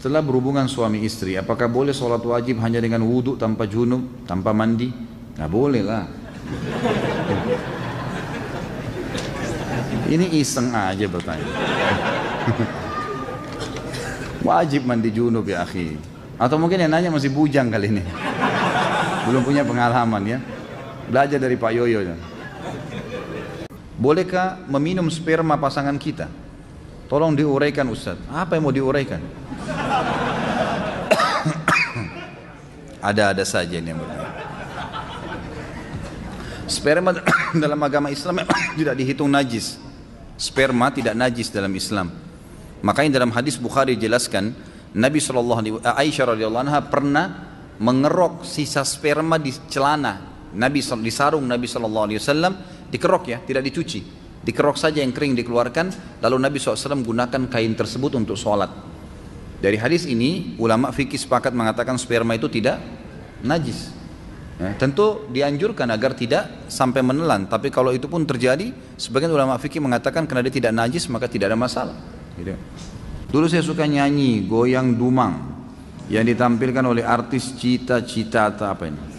setelah berhubungan suami istri, apakah boleh sholat wajib hanya dengan wudhu tanpa junub, tanpa mandi? Nggak boleh lah. Ini iseng aja bertanya. Wajib mandi junub ya akhi. Atau mungkin yang nanya masih bujang kali ini, belum punya pengalaman ya. Belajar dari Pak Yoyo ya. Bolehkah meminum sperma pasangan kita? Tolong diuraikan Ustaz. Apa yang mau diuraikan? Ada saja ini yang bertanya. Sperma dalam agama Islam tidak dihitung najis. Sperma tidak najis dalam Islam. Makanya dalam hadis Bukhari dijelaskan, Aisyah radhiyallahu anha pernah mengerok sisa sperma di celana Nabi, di sarung Nabi sallallahu alaihi wasallam, dikerok ya, tidak dicuci. Dikerok saja yang kering dikeluarkan, lalu Nabi SAW gunakan kain tersebut untuk sholat. Dari hadis ini, ulama fikih sepakat mengatakan sperma itu tidak najis. Ya, tentu dianjurkan agar tidak sampai menelan, tapi kalau itu pun terjadi, sebagian ulama fikih mengatakan karena dia tidak najis maka tidak ada masalah. Gitu. Dulu saya suka nyanyi goyang dumang yang ditampilkan oleh artis Cita-Cita atau apa ini.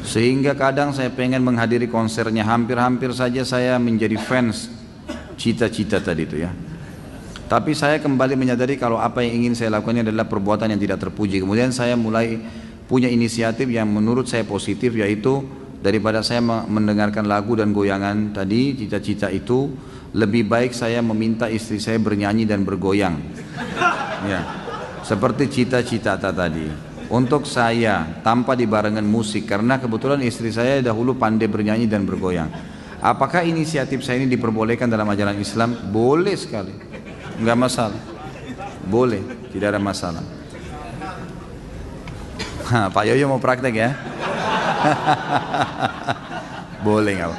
Sehingga kadang saya pengen menghadiri konsernya, hampir-hampir saja saya menjadi fans Cita-Cita tadi itu ya. Tapi saya kembali menyadari kalau apa yang ingin saya lakukan adalah perbuatan yang tidak terpuji. Kemudian saya mulai punya inisiatif yang menurut saya positif, yaitu daripada saya mendengarkan lagu dan goyangan tadi Cita-Cita itu, lebih baik saya meminta istri saya bernyanyi dan bergoyang ya, seperti Cita-Cita tadi. Untuk saya tanpa dibarengan musik, karena kebetulan istri saya dahulu pandai bernyanyi dan bergoyang. Apakah inisiatif saya ini diperbolehkan dalam ajaran Islam? Boleh sekali, nggak masalah. Boleh, tidak ada masalah. Pak Yoyo mau praktek ya? Boleh nggak?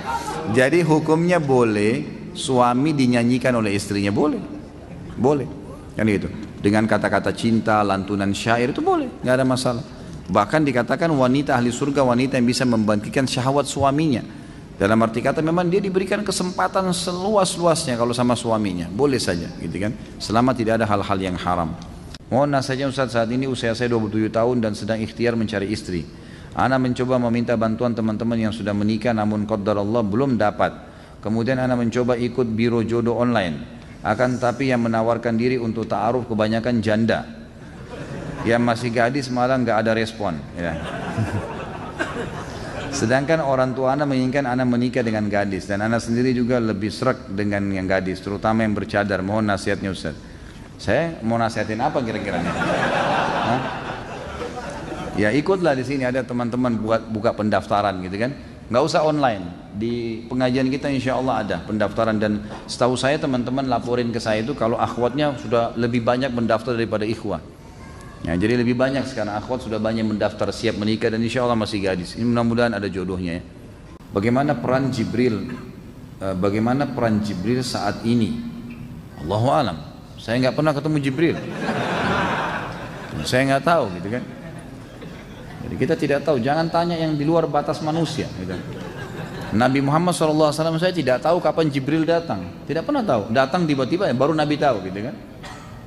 Jadi hukumnya boleh suami dinyanyikan oleh istrinya, boleh, boleh, kan gitu. Dengan kata-kata cinta, lantunan syair itu boleh, nggak ada masalah. Bahkan dikatakan wanita ahli surga, wanita yang bisa membangkitkan syahwat suaminya. Dalam arti kata memang dia diberikan kesempatan seluas-luasnya kalau sama suaminya, boleh saja, gitu kan. Selama tidak ada hal-hal yang haram. Mohon nasihatnya Ustaz, saat ini usia saya 27 tahun dan sedang ikhtiar mencari istri. Ana mencoba meminta bantuan teman-teman yang sudah menikah namun qadarullah belum dapat. Kemudian ana mencoba ikut biro jodoh online. Akan tapi yang menawarkan diri untuk ta'aruf kebanyakan janda. Yang masih gadis malah nggak ada respon ya. Sedangkan orang tua ana menginginkan ana menikah dengan gadis, dan ana sendiri juga lebih sreg dengan yang gadis, terutama yang bercadar. Mohon nasihatnya Ustaz. Saya mau nasihatin apa kira-kira nih? Ya ikutlah, di sini ada teman-teman buka pendaftaran gitu kan. Nggak usah online, di pengajian kita insya Allah ada pendaftaran, dan setahu saya teman-teman laporin ke saya itu kalau akhwatnya sudah lebih banyak mendaftar daripada ikhwah ya, jadi lebih banyak sekarang akhwat sudah banyak mendaftar siap menikah, dan insya Allah masih gadis. Ini mudah-mudahan ada jodohnya ya. Bagaimana peran Jibril saat ini? Allahu alam, saya nggak pernah ketemu Jibril, saya nggak tahu gitu kan. Jadi kita tidak tahu, jangan tanya yang di luar batas manusia gitu. Nabi Muhammad SAW saya tidak tahu kapan Jibril datang, tidak pernah tahu, datang tiba-tiba ya, baru Nabi tahu gitu kan.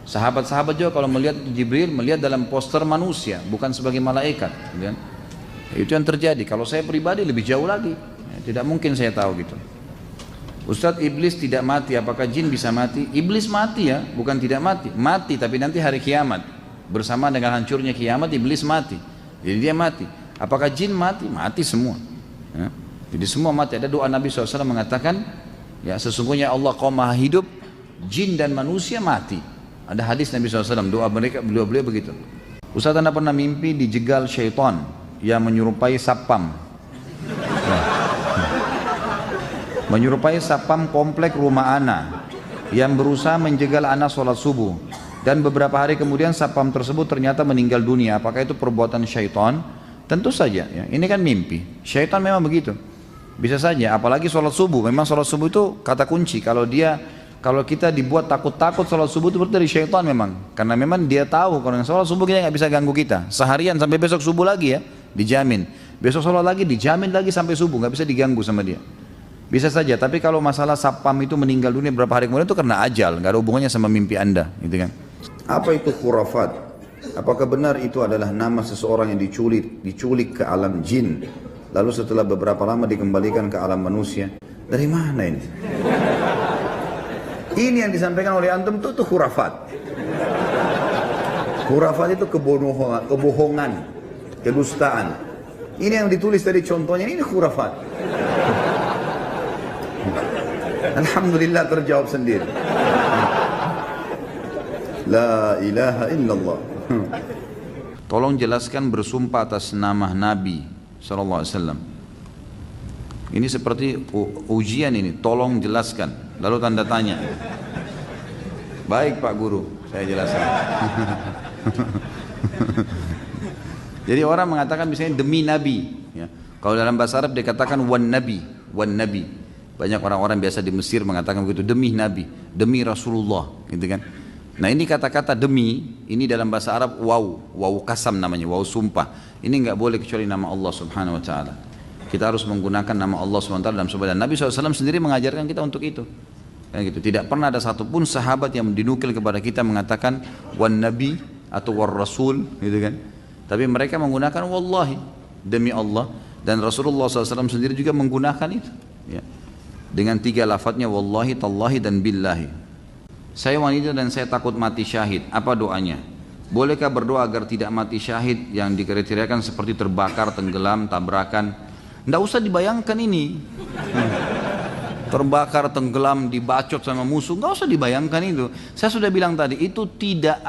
Sahabat-sahabat juga kalau melihat Jibril melihat dalam poster manusia, bukan sebagai malaikat gitu kan. Itu yang terjadi. Kalau saya pribadi lebih jauh lagi ya, tidak mungkin saya tahu gitu. Ustadz, iblis tidak mati, apakah jin bisa mati? Iblis mati ya, bukan tidak mati, mati tapi nanti hari kiamat bersama dengan hancurnya kiamat iblis mati. Jadi dia mati. Apakah jin mati? Mati semua ya. Jadi semua mati. Ada doa Nabi SAW mengatakan ya, sesungguhnya Allah Qaum maha hidup, jin dan manusia mati. Ada hadis Nabi SAW, doa mereka, beliau begitu. Ustaz, anda pernah mimpi dijegal syaitan yang menyerupai sapam ya. Menyerupai sapam komplek rumah ana yang berusaha menjegal ana sholat subuh. Dan beberapa hari kemudian sapam tersebut ternyata meninggal dunia. Apakah itu perbuatan syaitan? Tentu saja ya. Ini kan mimpi. Syaitan memang begitu. Bisa saja, apalagi sholat subuh. Memang sholat subuh itu kata kunci. Kalau kita dibuat takut-takut sholat subuh itu berarti dari syaitan memang. Karena memang dia tahu kalau sholat subuh kita nggak bisa ganggu kita. Seharian sampai besok subuh lagi ya, dijamin. Besok sholat lagi dijamin lagi sampai subuh, nggak bisa diganggu sama dia. Bisa saja, tapi kalau masalah sapam itu meninggal dunia beberapa hari kemudian itu karena ajal, nggak ada hubungannya sama mimpi anda, gitu kan. Apa itu khurafat? Apakah benar itu adalah nama seseorang yang diculik ke alam jin, lalu setelah beberapa lama dikembalikan ke alam manusia? Dari mana ini? Ini yang disampaikan oleh antum itu khurafat. Khurafat itu kebohongan, kedustaan. Ini yang ditulis tadi contohnya, ini khurafat. Alhamdulillah terjawab sendiri. La ilaha illallah. Tolong jelaskan bersumpah atas nama Nabi SAW. Ini seperti ujian ini, tolong jelaskan. Lalu tanda tanya. Baik Pak Guru, saya jelaskan. Jadi orang mengatakan misalnya demi Nabi. Ya. Kalau dalam bahasa Arab dikatakan wan Nabi, wan Nabi. Banyak orang-orang biasa di Mesir mengatakan begitu, demi Nabi, demi Rasulullah, gitu kan. Nah ini kata-kata demi, ini dalam bahasa Arab waw kasam namanya, waw sumpah. Ini nggak boleh kecuali nama Allah Subhanahu Wa Taala. Kita harus menggunakan nama Allah Subhanahu Wa Taala dalam sebuah. Dan Nabi SAW sendiri mengajarkan kita untuk itu. Kan gitu. Tidak pernah ada satupun sahabat yang dinukil kepada kita mengatakan wan Nabi atau war Rasul, gitu kan. Tapi mereka menggunakan wallahi, demi Allah. Dan Rasulullah SAW sendiri juga menggunakan itu. Ya. Dengan 3 lafadznya wallahi, tallahi dan billahi. Saya wanita dan saya takut mati syahid. Apa doanya? Bolehkah berdoa agar tidak mati syahid yang dikriteriakan seperti terbakar, tenggelam, tabrakan? Tidak usah dibayangkan ini. Terbakar, tenggelam, dibacot sama musuh. Nggak usah dibayangkan itu. Saya sudah bilang tadi, itu tidak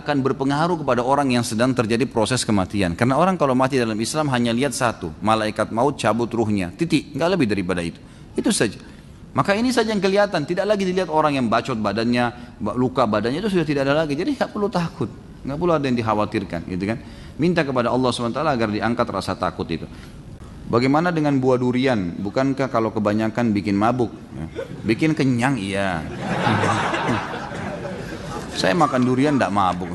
akan berpengaruh kepada orang yang sedang terjadi proses kematian. Karena orang kalau mati dalam Islam hanya lihat satu, malaikat maut cabut ruhnya, titik, nggak lebih daripada itu. Itu saja. Maka ini saja yang kelihatan, tidak lagi dilihat orang yang bacot badannya, luka badannya, itu sudah tidak ada lagi. Jadi nggak perlu takut, nggak perlu ada yang dikhawatirkan, gitu kan? Minta kepada Allah SWT agar diangkat rasa takut itu. Bagaimana dengan buah durian? Bukankah kalau kebanyakan bikin mabuk? Ya. Bikin kenyang, iya. Saya makan durian tidak mabuk.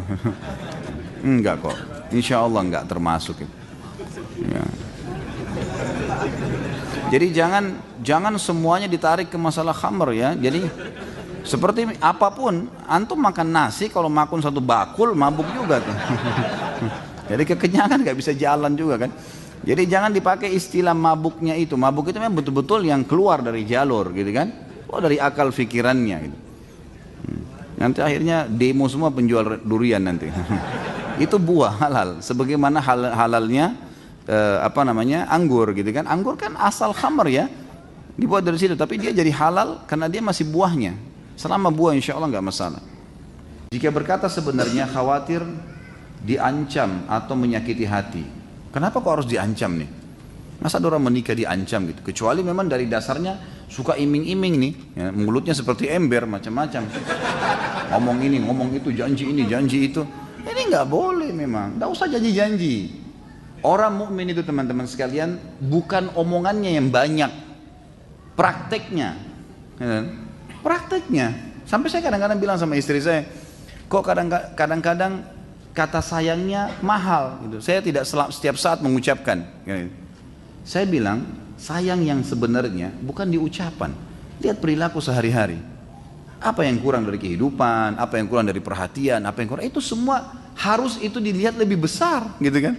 Enggak kok. Insya Allah enggak termasuk. Ya. Jadi jangan semuanya ditarik ke masalah khamr ya. Jadi seperti apapun, antum makan nasi kalau makan satu bakul mabuk juga tuh. Jadi kekenyangan nggak bisa jalan juga kan. Jadi jangan dipakai istilah mabuknya itu. Mabuk itu memang betul-betul yang keluar dari jalur gitu kan. Oh dari akal fikirannya gitu. Nanti akhirnya demo semua penjual durian nanti. Itu buah halal. Sebagaimana halalnya anggur gitu kan. Anggur kan asal khamr ya. Dibuat dari situ. Tapi dia jadi halal karena dia masih buahnya. Selama buah insya Allah nggak masalah. Jika berkata sebenarnya khawatir diancam atau menyakiti hati. Kenapa kok harus diancam nih? Masa ada orang menikah diancam gitu? Kecuali memang dari dasarnya suka iming-iming nih, ya, mulutnya seperti ember macam-macam. Ngomong ini, ngomong itu, janji ini, janji itu. Ini nggak boleh memang. Nggak usah janji-janji. Orang mukmin itu teman-teman sekalian bukan omongannya yang banyak, prakteknya. Ya, prakteknya. Sampai saya kadang-kadang bilang sama istri saya, kok kadang-kadang kata sayangnya mahal gitu. Saya tidak setiap saat mengucapkan gitu. Saya bilang sayang yang sebenarnya bukan di ucapan, lihat perilaku sehari-hari. Apa yang kurang dari kehidupan, apa yang kurang dari perhatian, apa yang kurang, itu semua harus itu dilihat lebih besar gitu kan.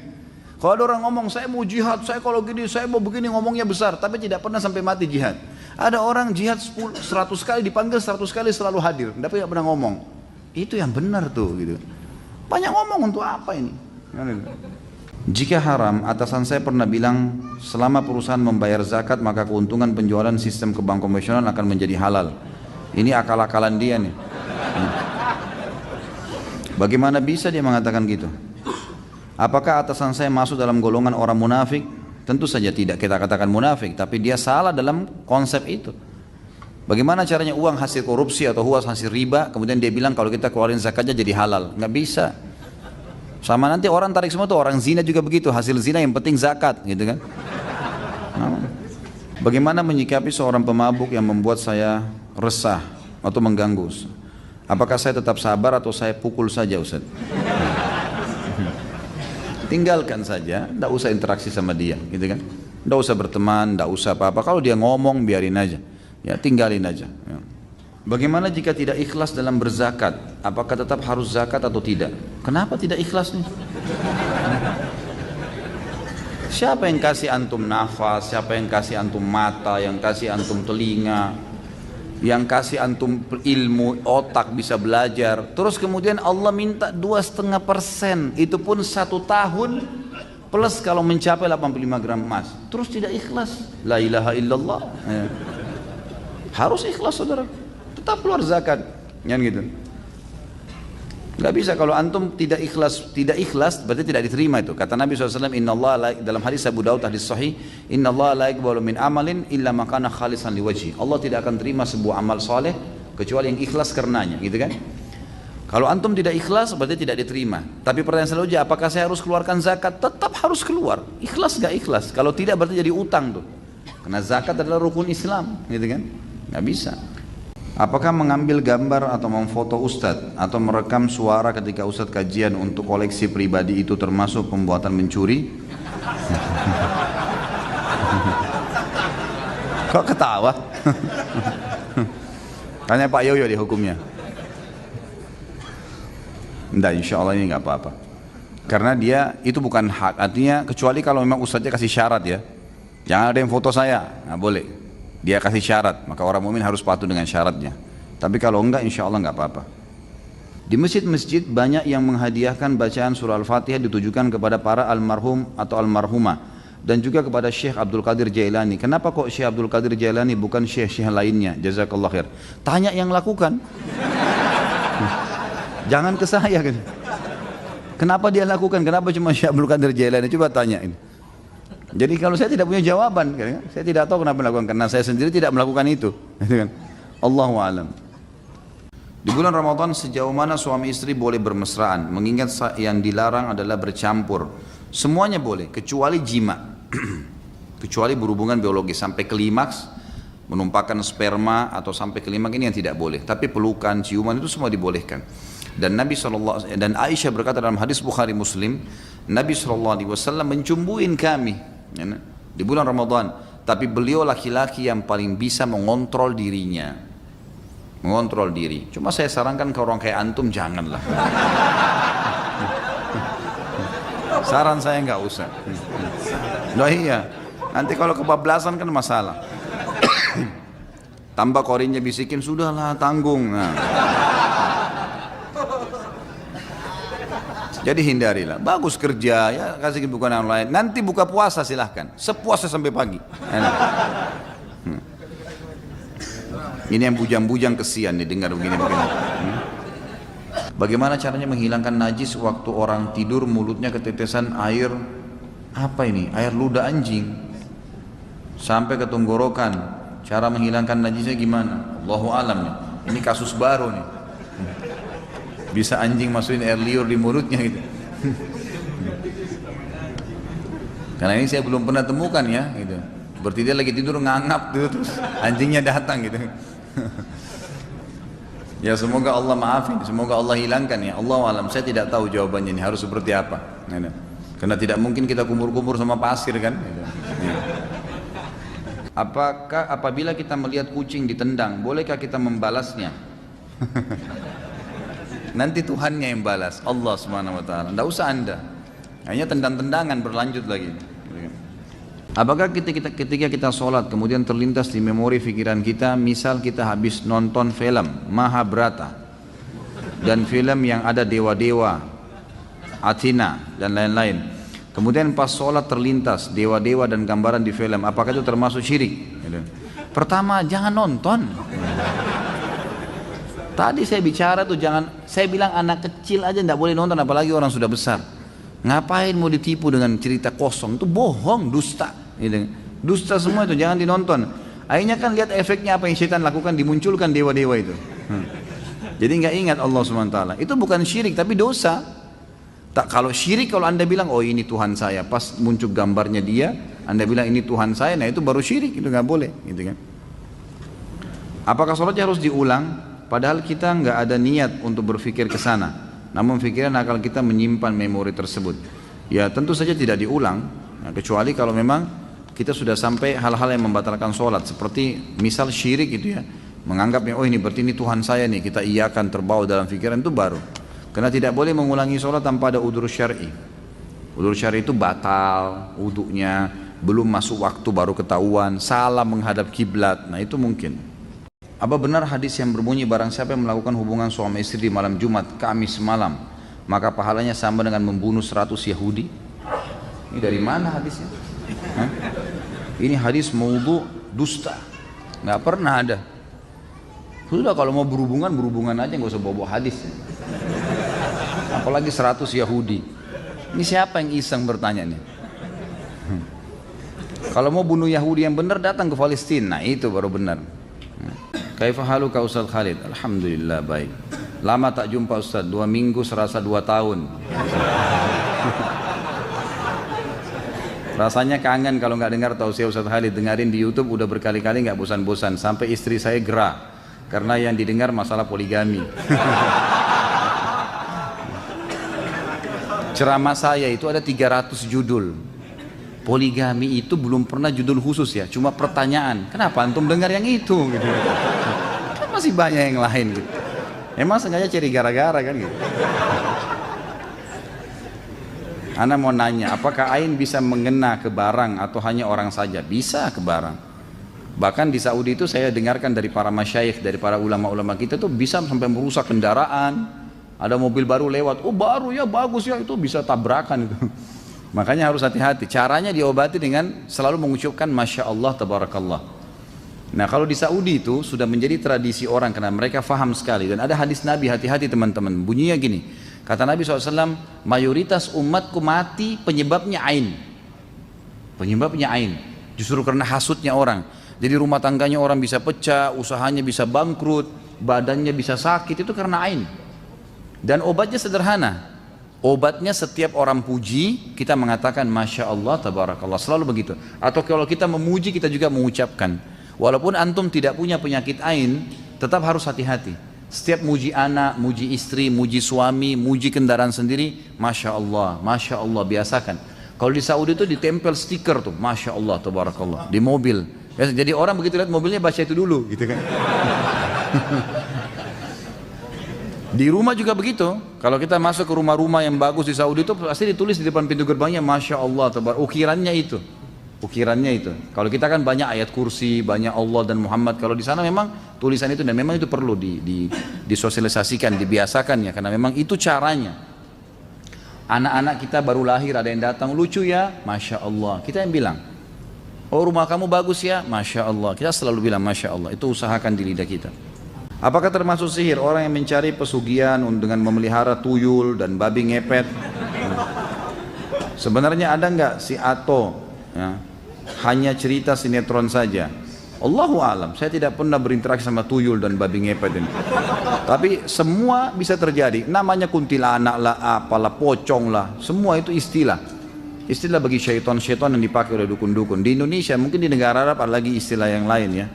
Kalau ada orang ngomong saya mau jihad, saya kalau gini, saya mau begini, ngomongnya besar tapi tidak pernah sampai mati jihad. Ada orang jihad 100 kali dipanggil 100 kali selalu hadir tapi tidak pernah ngomong. Itu yang benar tuh gitu. Banyak ngomong untuk apa ini? Jika haram, atasan saya pernah bilang selama perusahaan membayar zakat maka keuntungan penjualan sistem ke bank konvensional akan menjadi halal. Ini akal-akalan dia nih. Bagaimana bisa dia mengatakan gitu? Apakah atasan saya masuk dalam golongan orang munafik? Tentu saja tidak kita katakan munafik, tapi dia salah dalam konsep itu. Bagaimana caranya uang hasil korupsi atau uang hasil riba, kemudian dia bilang kalau kita keluarin zakatnya jadi halal? Nggak bisa. Sama nanti orang tarik semua tuh, orang zina juga begitu, hasil zina yang penting zakat, gitu kan? Bagaimana menyikapi seorang pemabuk yang membuat saya resah atau mengganggu? Apakah saya tetap sabar atau saya pukul saja, Ustaz? Tinggalkan saja, tidak usah interaksi sama dia, gitu kan? Tidak usah berteman, tidak usah apa-apa. Kalau dia ngomong biarin aja. Ya tinggalin aja ya. Bagaimana jika tidak ikhlas dalam berzakat? Apakah tetap harus zakat atau tidak? Kenapa tidak ikhlas nih? Siapa yang kasih antum nafas? Siapa yang kasih antum mata? Yang kasih antum telinga? Yang kasih antum ilmu, otak bisa belajar. Terus kemudian Allah minta 2,5%. Itu pun 1 tahun plus kalau mencapai 85 gram emas. Terus tidak ikhlas. La ilaha illallah. Ya. Harus ikhlas saudara. Tetap keluar zakat. Yang gitu. Gak bisa kalau antum tidak ikhlas berarti tidak diterima itu. Kata Nabi SAW, Inna Allah dalam hadis Abu Daud hadis sahih, Inna Allah la yaqbalu min amalin illa ma kana khalisan liwajhi. Allah tidak akan terima sebuah amal soleh kecuali yang ikhlas karenanya, gitu kan? Kalau antum tidak ikhlas berarti tidak diterima. Tapi pertanyaan selanjutnya, apakah saya harus keluarkan zakat? Tetap harus keluar. Ikhlas gak ikhlas? Kalau tidak berarti jadi utang tuh. Karena zakat adalah rukun Islam, gitu kan? Gak bisa. Apakah mengambil gambar atau memfoto ustadz atau merekam suara ketika ustadz kajian untuk koleksi pribadi itu termasuk pembuatan mencuri? Kok ketawa? Tanya Pak Yoyo di hukumnya. Enggak, insya Allah ini nggak apa-apa. Karena dia itu bukan hak, artinya kecuali kalau memang ustadznya kasih syarat ya. Jangan ada yang foto saya, nggak boleh. Dia kasih syarat, maka orang mukmin harus patuh dengan syaratnya. Tapi kalau enggak, insya Allah nggak apa-apa. Di masjid-masjid banyak yang menghadiahkan bacaan surah Al-Fatihah ditujukan kepada para almarhum atau almarhumah dan juga kepada Syekh Abdul Qadir Jailani. Kenapa kok Syekh Abdul Qadir Jailani bukan syekh-syekh lainnya? Jazakallah khair. Tanya yang lakukan. Jangan ke saya kan. Kenapa dia lakukan? Kenapa cuma Syekh Abdul Qadir Jailani? Coba tanya ini. Jadi kalau saya tidak punya jawaban, saya tidak tahu kenapa melakukan, karena saya sendiri tidak melakukan itu. Allahu a'lam. Di bulan Ramadan sejauh mana suami istri boleh bermesraan? Mengingat yang dilarang adalah bercampur. Semuanya boleh, kecuali jima. Kecuali berhubungan biologis sampai klimaks, menumpahkan sperma atau sampai klimaks ini yang tidak boleh. Tapi pelukan, ciuman itu semua dibolehkan. Dan Nabi dan Aisyah berkata dalam hadis Bukhari Muslim, Nabi SAW mencumbuin kami di bulan Ramadan, tapi beliau laki-laki yang paling bisa mengontrol dirinya, mengontrol diri. Cuma saya sarankan ke orang kayak antum janganlah. Saran saya nggak usah. Nah iya, nanti kalau kebablasan kan masalah. Tambah korinnya bisikin, sudahlah tanggung. Nah. Jadi hindarilah. Bagus kerja, ya kasih kesibukan yang lain. Nanti buka puasa silahkan. Sepuasnya sampai pagi. Ini yang bujang-bujang kesian nih dengar begini-begini. Bagaimana caranya menghilangkan najis waktu orang tidur mulutnya ketetesan air apa ini? Air ludah anjing sampai ke tenggorokan. Cara menghilangkan najisnya gimana? Allahu a'lam nih. Ini kasus baru nih. Bisa anjing masukin air liur di mulutnya gitu. Karena ini saya belum pernah temukan ya gitu. Berarti dia lagi tidur ngangap gitu, terus anjingnya datang gitu. Ya semoga Allah maafin, semoga Allah hilangkan ya. Allahu a'lam, saya tidak tahu jawabannya ini harus seperti apa. Karena tidak mungkin kita kumur-kumur sama pasir kan gitu. Ya. Apakah apabila kita melihat kucing ditendang, bolehkah kita membalasnya? Nanti Tuhannya yang balas, Allah Subhanahu wa taala. Enggak usah Anda. Hanya tendang-tendangan berlanjut lagi. Apakah ketika kita sholat kemudian terlintas di memori pikiran kita, misal kita habis nonton film Mahabharata dan film yang ada dewa-dewa, Athena dan lain-lain. Kemudian pas sholat terlintas dewa-dewa dan gambaran di film, apakah itu termasuk syirik? Pertama, jangan nonton. Tadi saya bicara tuh jangan, saya bilang anak kecil aja tidak boleh nonton, apalagi orang sudah besar. Ngapain mau ditipu dengan cerita kosong? Itu bohong, dusta. Dusta semua itu, jangan dinonton. Akhirnya kan lihat efeknya apa yang syaitan lakukan, dimunculkan dewa-dewa itu. Jadi nggak ingat Allah SWT. Itu bukan syirik tapi dosa. Tak, kalau syirik kalau anda bilang oh ini Tuhan saya, pas muncul gambarnya dia, anda bilang ini Tuhan saya, nah itu baru syirik, itu nggak boleh, gitu kan? Apakah sholatnya harus diulang? Padahal kita nggak ada niat untuk berpikir ke sana, namun pikiran akal kita menyimpan memori tersebut. Ya tentu saja tidak diulang, nah, kecuali kalau memang kita sudah sampai hal-hal yang membatalkan sholat, seperti misal syirik itu ya. menganggapnya oh ini berarti ini Tuhan saya nih, kita iyakan, terbawa dalam pikiran, itu baru. Karena tidak boleh mengulangi sholat tanpa ada udzur syar'i. Udzur syar'i itu batal wudunya, belum masuk waktu baru ketahuan, salah menghadap kiblat, nah itu mungkin. Apa benar hadis yang berbunyi barang siapa yang melakukan hubungan suami istri di malam Jumat, Kamis malam, maka pahalanya sama dengan membunuh 100 Yahudi? Ini dari mana hadisnya? Hah? Ini hadis maudhu, dusta, nggak pernah ada. Sudah kalau mau berhubungan, berhubungan aja, nggak usah bawa hadis. Apalagi 100 Yahudi. Ini siapa yang iseng bertanya nih? Kalau mau bunuh Yahudi yang benar, datang ke Palestina. Nah itu baru benar. Kaifa haluka Ustaz Khalid? Alhamdulillah baik. Lama tak jumpa Ustaz, 2 minggu serasa 2 tahun. Rasanya kangen kalau nggak dengar tausiah Ustaz Khalid. Dengarin di YouTube udah berkali-kali nggak bosan-bosan. Sampai istri saya gerah karena yang didengar masalah poligami. Ceramah saya itu ada 300 judul. Poligami itu belum pernah judul khusus ya, cuma pertanyaan. Kenapa antum dengar yang itu? Gitu. Kan masih banyak yang lain gitu. Emang sengaja cari gara-gara kan gitu. Ana mau nanya, apakah ain bisa mengena ke barang atau hanya orang saja? Bisa ke barang. Bahkan di Saudi itu saya dengarkan dari para masyayikh, dari para ulama-ulama kita tuh bisa sampai merusak kendaraan. Ada mobil baru lewat, oh baru ya, bagus ya, itu bisa tabrakan itu. Makanya harus hati-hati. Caranya diobati dengan selalu mengucapkan Masya Allah, Tabarakallah. Nah kalau di Saudi itu sudah menjadi tradisi orang karena mereka faham sekali. Dan ada hadis Nabi, hati-hati teman-teman. Bunyinya gini, kata Nabi SAW, mayoritas umatku mati penyebabnya ain. Penyebabnya ain. Justru karena hasutnya orang. Jadi rumah tangganya orang bisa pecah, usahanya bisa bangkrut, badannya bisa sakit, itu karena ain. Dan obatnya sederhana. Obatnya setiap orang puji, kita mengatakan Masya Allah, Tabarakallah. Selalu begitu. Atau kalau kita memuji, kita juga mengucapkan. Walaupun antum tidak punya penyakit ain, tetap harus hati-hati. Setiap muji anak, muji istri, muji suami, muji kendaraan sendiri, Masya Allah, biasakan. Kalau di Saudi itu ditempel stiker tuh, Masya Allah, Tabarakallah, di mobil. Jadi orang begitu lihat mobilnya baca itu dulu, gitu kan. Di rumah juga begitu. Kalau kita masuk ke rumah-rumah yang bagus di Saudi itu pasti ditulis di depan pintu gerbangnya Masya Allah, ukirannya itu. Ukirannya itu. Kalau kita kan banyak ayat kursi, banyak Allah dan Muhammad. Kalau di sana memang tulisan itu dan memang itu perlu disosialisasikan, dibiasakan ya, karena memang itu caranya. Anak-anak kita baru lahir ada yang datang lucu ya, Masya Allah. Kita yang bilang, oh rumah kamu bagus ya, Masya Allah. Kita selalu bilang Masya Allah. Itu usahakan di lidah kita. Apakah termasuk sihir orang yang mencari pesugihan dengan memelihara tuyul dan babi ngepet? Sebenarnya ada nggak si Ato? Ya, hanya cerita sinetron saja. Allahu alam. Saya tidak pernah berinteraksi sama tuyul dan babi ngepet ini. Tapi semua bisa terjadi. Namanya kuntilanak lah, apalah, pocong lah. Semua itu istilah. Istilah bagi syaitan-syaitan yang dipakai oleh dukun-dukun. Di Indonesia, mungkin di negara Arab ada lagi istilah yang lain ya.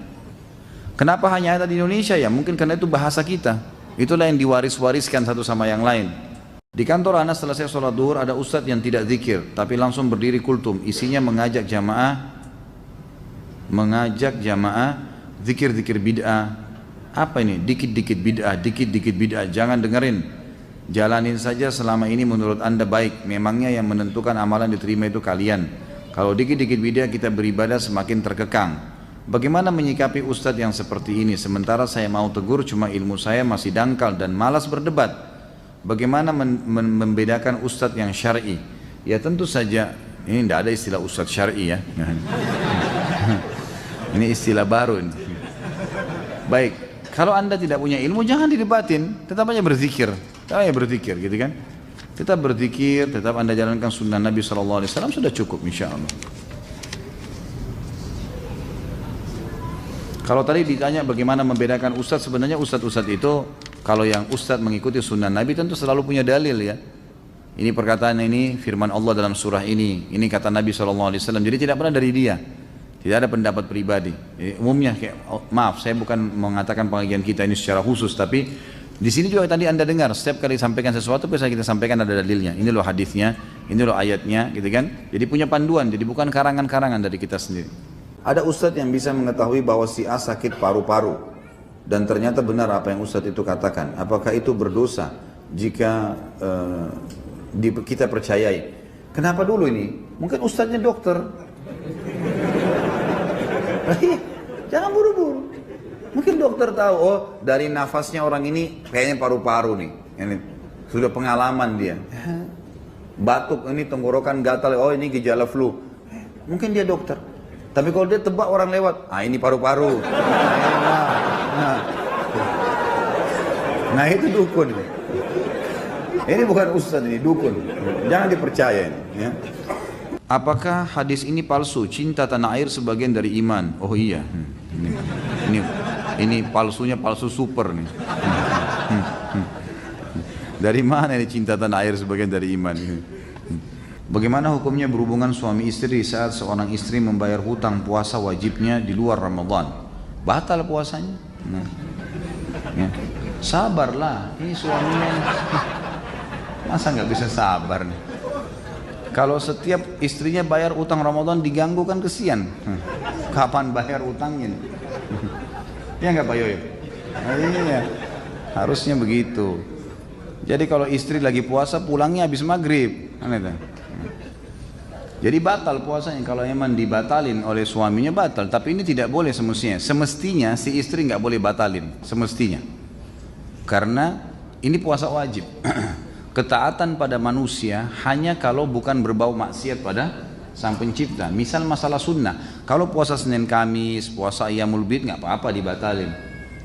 Kenapa hanya ada di Indonesia ya? Mungkin karena itu bahasa kita. Itulah yang diwaris-wariskan satu sama yang lain. Di kantor anak selesai sholat duhur ada ustadz yang tidak zikir, tapi langsung berdiri kultum. Isinya mengajak jamaah zikir-zikir bid'ah. Apa ini? Dikit-dikit bid'ah, jangan dengerin. Jalanin saja selama ini menurut anda baik. Memangnya yang menentukan amalan diterima itu kalian. Kalau dikit-dikit bid'ah kita beribadah semakin terkekang. Bagaimana menyikapi ustadz yang seperti ini? Sementara saya mau tegur, cuma ilmu saya masih dangkal dan malas berdebat. Bagaimana membedakan ustadz yang syar'i? Ya tentu saja, ini tidak ada istilah ustadz syar'i ya. Ini istilah baru ini. Baik, kalau anda tidak punya ilmu jangan didebatin, tetap aja berzikir, gitu kan? Tetap berzikir, tetap anda jalankan sunnah Nabi SAW, sudah cukup insya Allah. Kalau tadi ditanya bagaimana membedakan ustadz, sebenarnya ustadz-ustadz itu kalau yang ustadz mengikuti sunnah Nabi tentu selalu punya dalil ya. Ini perkataan ini firman Allah dalam surah ini kata Nabi SAW. Jadi tidak pernah dari dia, tidak ada pendapat pribadi. Jadi, umumnya maaf saya bukan mengatakan pengajian kita ini secara khusus, tapi di sini juga tadi anda dengar setiap kali sampaikan sesuatu bisa kita sampaikan ada dalilnya. Ini loh hadisnya, ini loh ayatnya, gitu kan? Jadi punya panduan, jadi bukan karangan-karangan dari kita sendiri. Ada ustadz yang bisa mengetahui bahwa si A sakit paru-paru. dan ternyata benar apa yang Ustadz itu katakan, apakah itu berdosa jika kita percayai? Kenapa dulu ini? Mungkin Ustadznya dokter. Jangan buru-buru. Mungkin dokter tahu, oh dari nafasnya orang ini kayaknya paru-paru nih. Ini sudah pengalaman dia. Batuk ini tenggorokan gatal, oh ini gejala flu. Mungkin dia dokter. Tapi kalau dia tebak orang lewat, ah ini paru-paru. Nah itu dukun. Ini bukan ustaz, ini dukun. Jangan dipercaya ini. Ya. Apakah hadis ini palsu? Cinta tanah air sebagian dari iman. Oh iya. Ini palsunya palsu super nih. Dari mana ini cinta tanah air sebagian dari iman? Bagaimana hukumnya berhubungan suami istri saat seorang istri membayar hutang puasa wajibnya di luar Ramadan? Batal puasanya. Ya. Sabarlah, ini suaminya. Masa nggak bisa sabar nih? Kalau setiap istrinya bayar utang Ramadan diganggu kan kesian. Kapan bayar utangnya? Ya nggak Pak Yoyo? Iya, harusnya begitu. Jadi kalau istri lagi puasa pulangnya habis maghrib, kan itu. Jadi batal puasanya kalau emang dibatalin oleh suaminya batal. Tapi ini tidak boleh semestinya. Semestinya si istri nggak boleh batalin, semestinya. Karena ini puasa wajib. Ketaatan pada manusia hanya kalau bukan berbau maksiat pada Sang Pencipta. Misal masalah sunnah, kalau puasa Senin Kamis, puasa Ayyamul Bid nggak apa-apa dibatalin.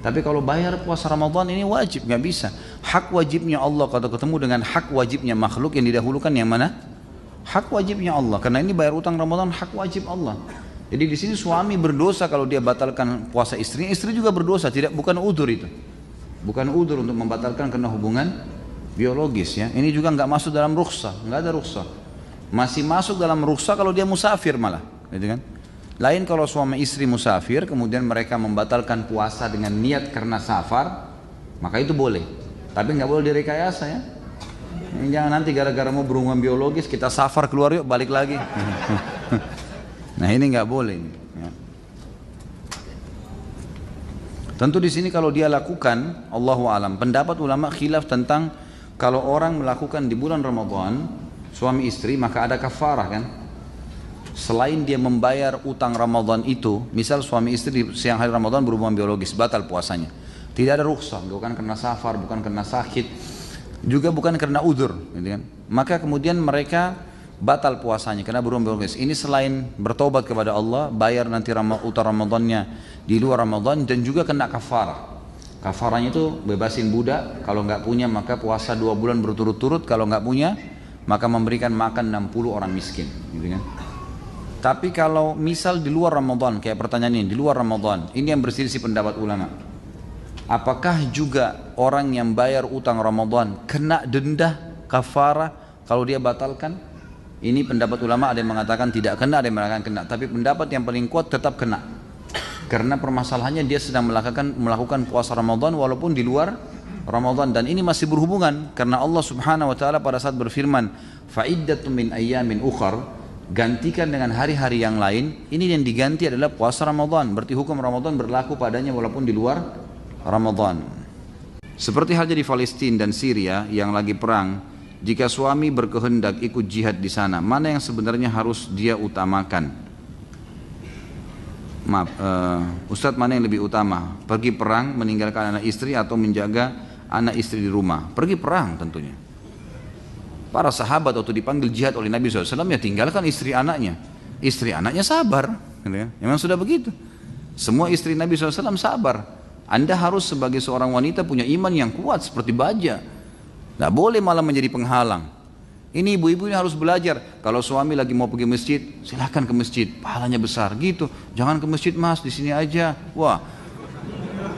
Tapi kalau bayar puasa Ramadan ini wajib, nggak bisa. Hak wajibnya Allah kalau ketemu dengan hak wajibnya makhluk yang didahulukan yang mana? Hak wajibnya Allah. Karena ini bayar utang Ramadan hak wajib Allah. Jadi di sini suami berdosa kalau dia batalkan puasa istrinya, istri juga berdosa. Bukan udzur itu. Bukan udzur untuk membatalkan karena hubungan biologis ya. Ini juga nggak masuk dalam rukhsah, nggak ada rukhsah. Masih masuk dalam rukhsah kalau dia musafir malah, gitu kan? Lain kalau suami istri musafir, kemudian mereka membatalkan puasa dengan niat karena safar, maka itu boleh. Tapi nggak boleh direkayasa ya. Jangan nanti gara-gara mau berhubungan biologis kita safar keluar yuk balik lagi. Nah ini nggak boleh. Ya. Tentu di sini kalau dia lakukan, Allahu alam. Pendapat ulama khilaf tentang kalau orang melakukan di bulan Ramadan suami istri maka ada kafarah kan. Selain dia membayar utang Ramadan itu, misal suami istri di siang hari Ramadan berhubungan biologis batal puasanya. Tidak ada rukhsah, bukan karena safar, bukan karena sakit, juga bukan karena udzur, gitu kan. Maka kemudian mereka batal puasanya karena berhubungan biologis. Ini selain bertobat kepada Allah, bayar nanti utang Ramadannya di luar Ramadan dan juga kena kafarah. Kafarahnya itu bebasin budak, kalau nggak punya maka puasa 2 bulan berturut-turut, kalau nggak punya maka memberikan makan 60 orang miskin, gitu kan. Tapi kalau misal di luar Ramadan, kayak pertanyaan ini, di luar Ramadan, ini yang berselisih pendapat ulama. Apakah juga orang yang bayar utang Ramadan kena denda kafarah kalau dia batalkan? Ini pendapat ulama, ada yang mengatakan tidak kena, ada yang mengatakan kena. Tapi pendapat yang paling kuat tetap kena. Karena permasalahannya dia sedang melakukan puasa Ramadan walaupun di luar Ramadan. Dan ini masih berhubungan karena Allah subhanahu wa ta'ala pada saat berfirman fa'iddatun min ayyamin ukhar, gantikan dengan hari-hari yang lain. Ini yang diganti adalah puasa Ramadan. Berarti hukum Ramadan berlaku padanya walaupun di luar Ramadan. Seperti halnya di Palestina dan Syria yang lagi perang, jika suami berkehendak ikut jihad di sana, mana yang sebenarnya harus dia utamakan? Maaf, Ustadz, mana yang lebih utama? Pergi perang, meninggalkan anak istri atau menjaga anak istri di rumah? Pergi perang tentunya. Para sahabat waktu dipanggil jihad oleh Nabi SAW ya tinggalkan istri anaknya. Istri anaknya sabar, memang sudah begitu. Semua istri Nabi SAW sabar. Anda harus sebagai seorang wanita punya iman yang kuat seperti baja. Tidak boleh malah menjadi penghalang. Ini ibu-ibu ini harus belajar. Kalau suami lagi mau pergi masjid, silahkan ke masjid, pahalanya besar gitu. Jangan ke masjid mas, di sini aja. Wah,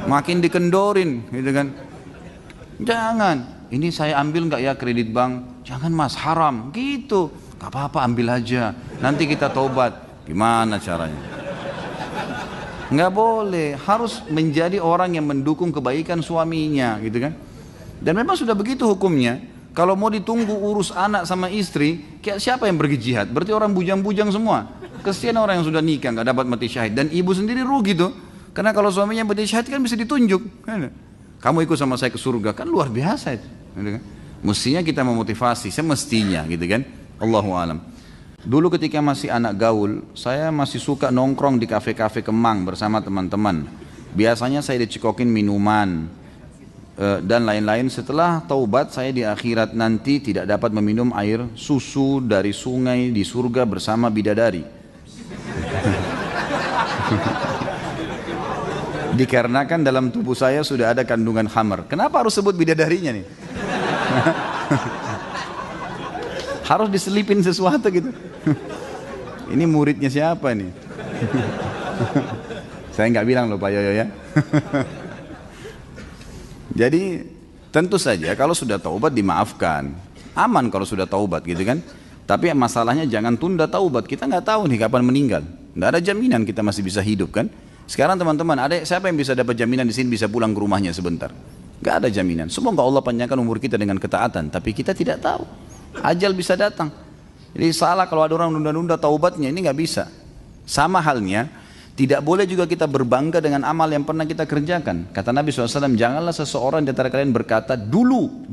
makin dikendorin, gitu kan? Jangan. Ini saya ambil nggak ya kredit bank? Jangan mas, haram gitu. Gak apa-apa, ambil aja. Nanti kita tobat. Gimana caranya? Nggak boleh. Harus menjadi orang yang mendukung kebaikan suaminya, gitu kan? Dan memang sudah begitu hukumnya. Kalau mau ditunggu urus anak sama istri, siapa yang pergi jihad? Berarti orang bujang-bujang semua. Kesian orang yang sudah nikah nggak dapat mati syahid. Dan ibu sendiri rugi tuh. Karena kalau suaminya berisyahad kan bisa ditunjuk. Kan? Kamu ikut sama saya ke surga, kan luar biasa itu. Gitu kan? Mestinya kita memotivasi, semestinya gitu kan. Allahu alam. Dulu ketika masih anak gaul, saya masih suka nongkrong di kafe-kafe Kemang bersama teman-teman. Biasanya saya dicekokin minuman dan lain-lain. Setelah taubat, saya di akhirat nanti tidak dapat meminum air susu dari sungai di surga bersama bidadari. Dikarenakan dalam tubuh saya sudah ada kandungan khamar. Kenapa harus sebut bidadarinya nih? Harus diselipin sesuatu gitu. Ini muridnya siapa nih? Saya nggak bilang loh Pak Yoyo ya. Jadi tentu saja kalau sudah taubat dimaafkan. Aman kalau sudah taubat gitu kan. Tapi masalahnya jangan tunda taubat. Kita nggak tahu nih kapan meninggal. Nggak ada jaminan kita masih bisa hidup kan. Sekarang teman-teman, ada siapa yang bisa dapat jaminan di sini bisa pulang ke rumahnya sebentar? Gak ada jaminan. Semoga Allah panjangkan umur kita dengan ketaatan, tapi kita tidak tahu. Ajal bisa datang. Jadi salah kalau ada orang nunda-nunda taubatnya, ini gak bisa. Sama halnya, tidak boleh juga kita berbangga dengan amal yang pernah kita kerjakan. Kata Nabi SAW, janganlah seseorang di antara kalian berkata, dulu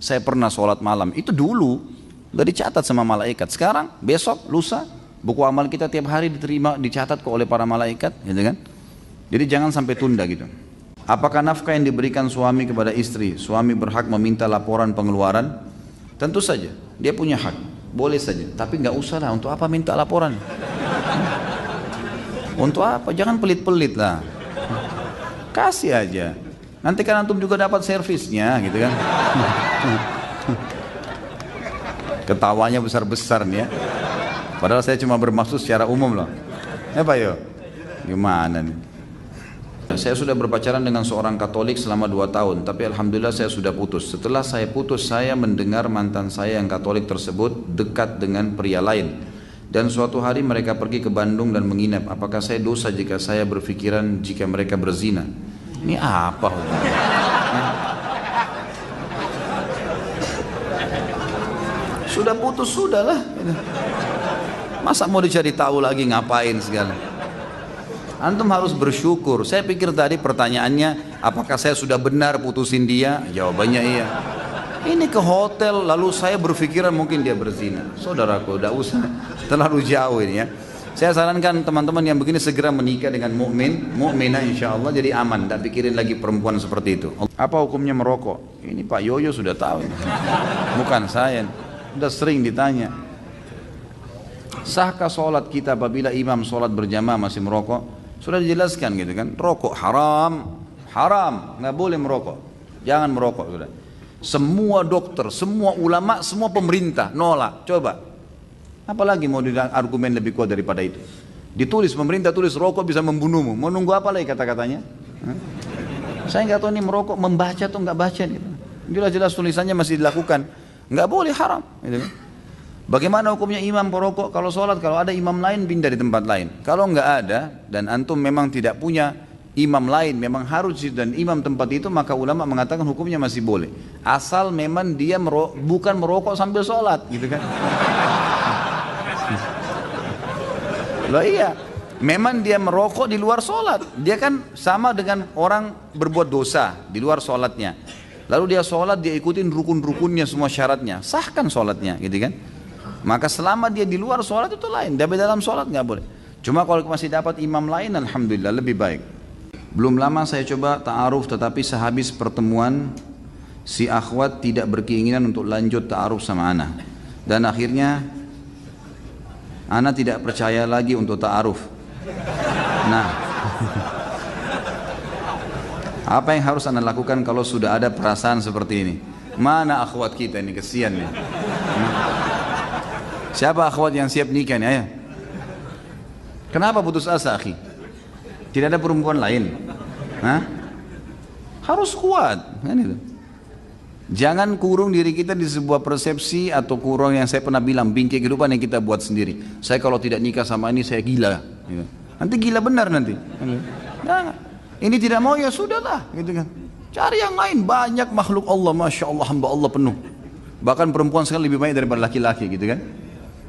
saya pernah sholat malam. Itu dulu, udah dicatat sama malaikat. Sekarang, besok, lusa, buku amal kita tiap hari diterima, dicatat oleh para malaikat, gitu kan? Jadi jangan sampai tunda gitu. Apakah nafkah yang diberikan suami kepada istri, suami berhak meminta laporan pengeluaran? Tentu saja, dia punya hak, boleh saja. Tapi nggak usah lah, untuk apa minta laporan? Untuk apa? Jangan pelit-pelit lah. Kasih aja. Nanti kan antum juga dapat servisnya, gitu kan? Ketawanya besar-besar nih ya. Padahal saya cuma bermaksud secara umum loh. Ya Pak Yo, gimana nih? Saya sudah berpacaran dengan seorang Katolik selama 2 tahun, tapi Alhamdulillah saya sudah putus. Setelah saya putus, saya mendengar mantan saya yang Katolik tersebut dekat dengan pria lain. Dan suatu hari mereka pergi ke Bandung dan menginap. Apakah saya dosa jika saya berpikiran jika mereka berzina? Ini apa? Sudah putus, sudahlah. Masa mau dicari tahu lagi ngapain segala? Antum harus bersyukur. Saya pikir tadi pertanyaannya, apakah saya sudah benar putusin dia? Jawabannya iya. Ini ke hotel, lalu saya berpikiran mungkin dia berzina. Saudaraku, udah usah terlalu jauh ini ya. Saya sarankan teman-teman yang begini segera menikah dengan mukminah insya Allah, jadi aman. Tidak pikirin lagi perempuan seperti itu. Apa hukumnya merokok? Ini Pak Yoyo sudah tahu. Bukan saya. Sudah sering ditanya. Sahkah sholat kita apabila imam sholat berjamaah masih merokok? Sudah dijelaskan gitu kan. Rokok haram, nggak boleh merokok. Jangan merokok sudah. Semua dokter, semua ulama, semua pemerintah nolak. Coba. Apalagi mau argumen lebih kuat daripada itu? Ditulis, pemerintah tulis rokok bisa membunuhmu. Mau nunggu apa lagi kata-katanya? Saya nggak tahu nih merokok membaca atau nggak baca gitu. Jelas-jelas tulisannya masih dilakukan. Nggak boleh, haram. Gitu kan. Bagaimana hukumnya imam perokok kalau sholat? Kalau ada imam lain pindah di tempat lain. Kalau nggak ada dan antum memang tidak punya imam lain, memang harus dan imam tempat itu, maka ulama mengatakan hukumnya masih boleh. Asal memang dia bukan merokok sambil sholat, gitu kan? Loh iya, memang dia merokok di luar sholat. Dia kan sama dengan orang berbuat dosa di luar sholatnya. Lalu dia sholat, dia ikutin rukun-rukunnya semua syaratnya, sahkan sholatnya, gitu kan? Maka selama dia di luar sholat itu lain, tapi dalam sholat nggak boleh. Cuma kalau masih dapat imam lain, alhamdulillah lebih baik. Belum lama saya coba ta'aruf, tetapi sehabis pertemuan si akhwat tidak berkeinginan untuk lanjut ta'aruf sama ana. Dan akhirnya ana tidak percaya lagi untuk ta'aruf. Nah, apa yang harus ana lakukan kalau sudah ada perasaan seperti ini? Mana akhwat kita ini, kesian nih. Siapa akhwat yang siap nikah nih? Ayo. Kenapa putus asa, akhi? Tidak ada perempuan lain? Hah? Harus kuat, kan itu. Jangan kurung diri kita di sebuah persepsi atau kurung yang saya pernah bilang, bingkai kehidupan yang kita buat sendiri. Saya kalau tidak nikah sama ini saya gila. Nanti gila benar nanti. Jangan. Ini tidak mau ya sudahlah, gitu kan. Cari yang lain, banyak makhluk Allah, masya Allah, hamba Allah penuh. Bahkan perempuan sekali lebih banyak daripada laki-laki, gitu kan.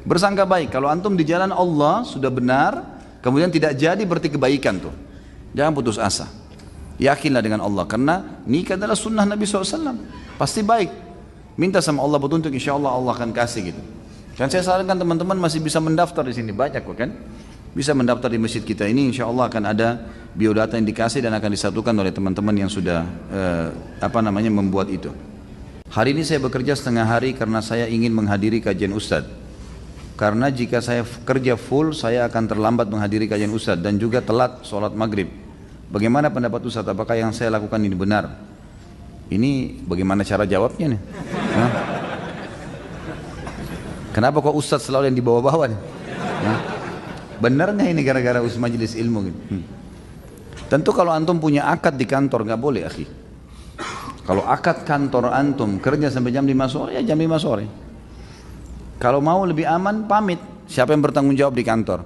Bersangka baik, kalau antum di jalan Allah sudah benar, kemudian tidak jadi berarti kebaikan tuh. Jangan putus asa. Yakinlah dengan Allah, karena nikah adalah sunnah Nabi SAW. Pasti baik. Minta sama Allah petunjuk, insya Allah Allah akan kasih gitu. Dan saya sarankan teman-teman masih bisa mendaftar di sini, banyak kok kan. Bisa mendaftar di masjid kita ini, insya Allah akan ada biodata yang dikasih dan akan disatukan oleh teman-teman yang sudah membuat itu. Hari ini saya bekerja setengah hari karena saya ingin menghadiri kajian Ustadz. Karena jika saya kerja full, saya akan terlambat menghadiri kajian Ustadz dan juga telat sholat maghrib. Bagaimana pendapat Ustadz? Apakah yang saya lakukan ini benar? Ini bagaimana cara jawabnya nih? Hah? Kenapa kok Ustadz selalu yang dibawa-bawa nih? Hah? Benar nggak ini gara-gara majelis ilmu gitu? Tentu kalau antum punya akad di kantor nggak boleh, akhi. Kalau akad kantor antum kerja sampai jam 5 sore, ya jam 5 sore. Kalau mau lebih aman, pamit. Siapa yang bertanggung jawab di kantor?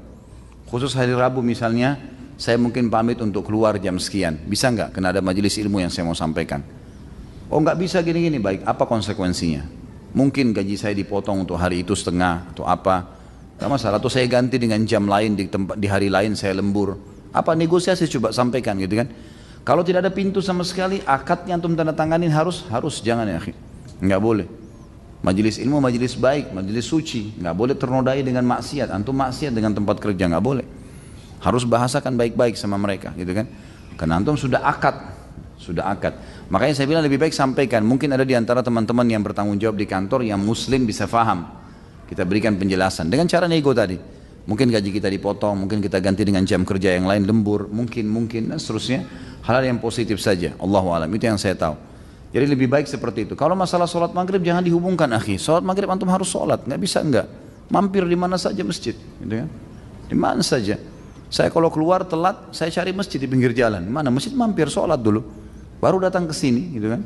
Khusus hari Rabu misalnya, saya mungkin pamit untuk keluar jam sekian. Bisa nggak? Karena ada majelis ilmu yang saya mau sampaikan. Oh nggak bisa gini-gini, baik. Apa konsekuensinya? Mungkin gaji saya dipotong untuk hari itu setengah atau apa? Nggak masalah. Atau saya ganti dengan jam lain di hari lain saya lembur. Apa negosiasi coba sampaikan gitu kan? Kalau tidak ada pintu sama sekali, akadnya antum tanda tanganin harus jangan ya, nggak boleh. Majelis ilmu, majelis baik, majelis suci, nggak boleh ternodai dengan maksiat. Antum maksiat dengan tempat kerja nggak boleh. Harus bahasakan baik-baik sama mereka, gitu kan? Karena antum sudah akad. Makanya saya bilang lebih baik sampaikan. Mungkin ada di antara teman-teman yang bertanggung jawab di kantor yang muslim bisa faham. Kita berikan penjelasan dengan cara nego tadi. Mungkin gaji kita dipotong, mungkin kita ganti dengan jam kerja yang lain, lembur, mungkin dan seterusnya. Hal yang positif saja. Allahu a'lam, itu yang saya tahu. Jadi lebih baik seperti itu. Kalau masalah sholat maghrib jangan dihubungkan, akhi. Sholat maghrib antum harus sholat, nggak bisa enggak. Mampir di mana saja masjid, gitu kan? Di mana saja. Saya kalau keluar telat, saya cari masjid di pinggir jalan. Mana masjid, mampir sholat dulu, baru datang ke sini, gitu kan?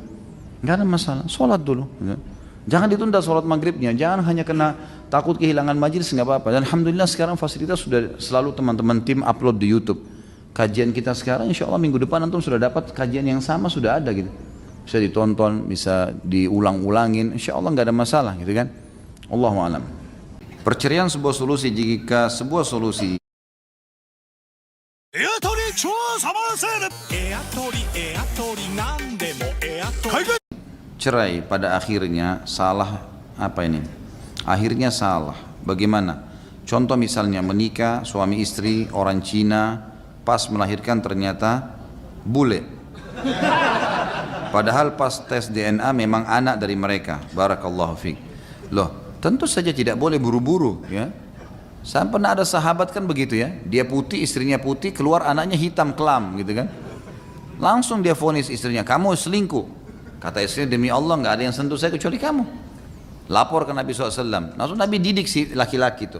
Nggak ada masalah, sholat dulu. Gitu. Jangan ditunda sholat maghribnya, jangan hanya kena takut kehilangan majelis, nggak apa-apa. Dan alhamdulillah sekarang fasilitas sudah selalu teman-teman tim upload di YouTube. Kajian kita sekarang, insya Allah minggu depan antum sudah dapat kajian yang sama, sudah ada gitu. Bisa ditonton, bisa diulang-ulangin, insya Allah nggak ada masalah, gitu kan? Allahu a'lam. Perceraian sebuah solusi jika sebuah solusi cerai pada akhirnya salah apa ini? Akhirnya salah. Bagaimana? Contoh misalnya menikah suami istri orang Cina, pas melahirkan ternyata bule. Padahal pas tes DNA memang anak dari mereka. Barakallahu fiik. Loh, tentu saja tidak boleh buru-buru ya. Saya pernah ada sahabat kan begitu ya. Dia putih, istrinya putih, keluar anaknya hitam kelam gitu kan. Langsung dia vonis istrinya, kamu selingkuh. Kata istrinya, demi Allah nggak ada yang sentuh saya kecuali kamu. Lapor ke Nabi SAW. Langsung Nabi didik si laki-laki itu.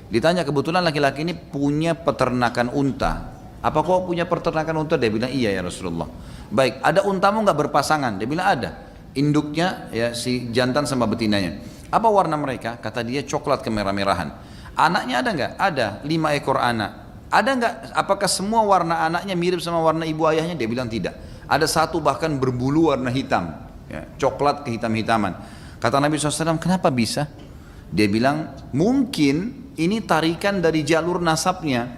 Ditanya, kebetulan laki-laki ini punya peternakan unta. Apa kau punya peternakan unta? Dia bilang, iya ya Rasulullah. Baik, ada untamu nggak berpasangan? Dia bilang ada. Induknya ya si jantan sama betinanya. Apa warna mereka? Kata dia coklat kemerah-merahan. Anaknya ada nggak? Ada, 5 ekor anak. Ada nggak? Apakah semua warna anaknya mirip sama warna ibu ayahnya? Dia bilang tidak. Ada satu bahkan berbulu warna hitam, ya, coklat kehitam-hitaman. Kata Nabi SAW, kenapa bisa? Dia bilang, mungkin ini tarikan dari jalur nasabnya.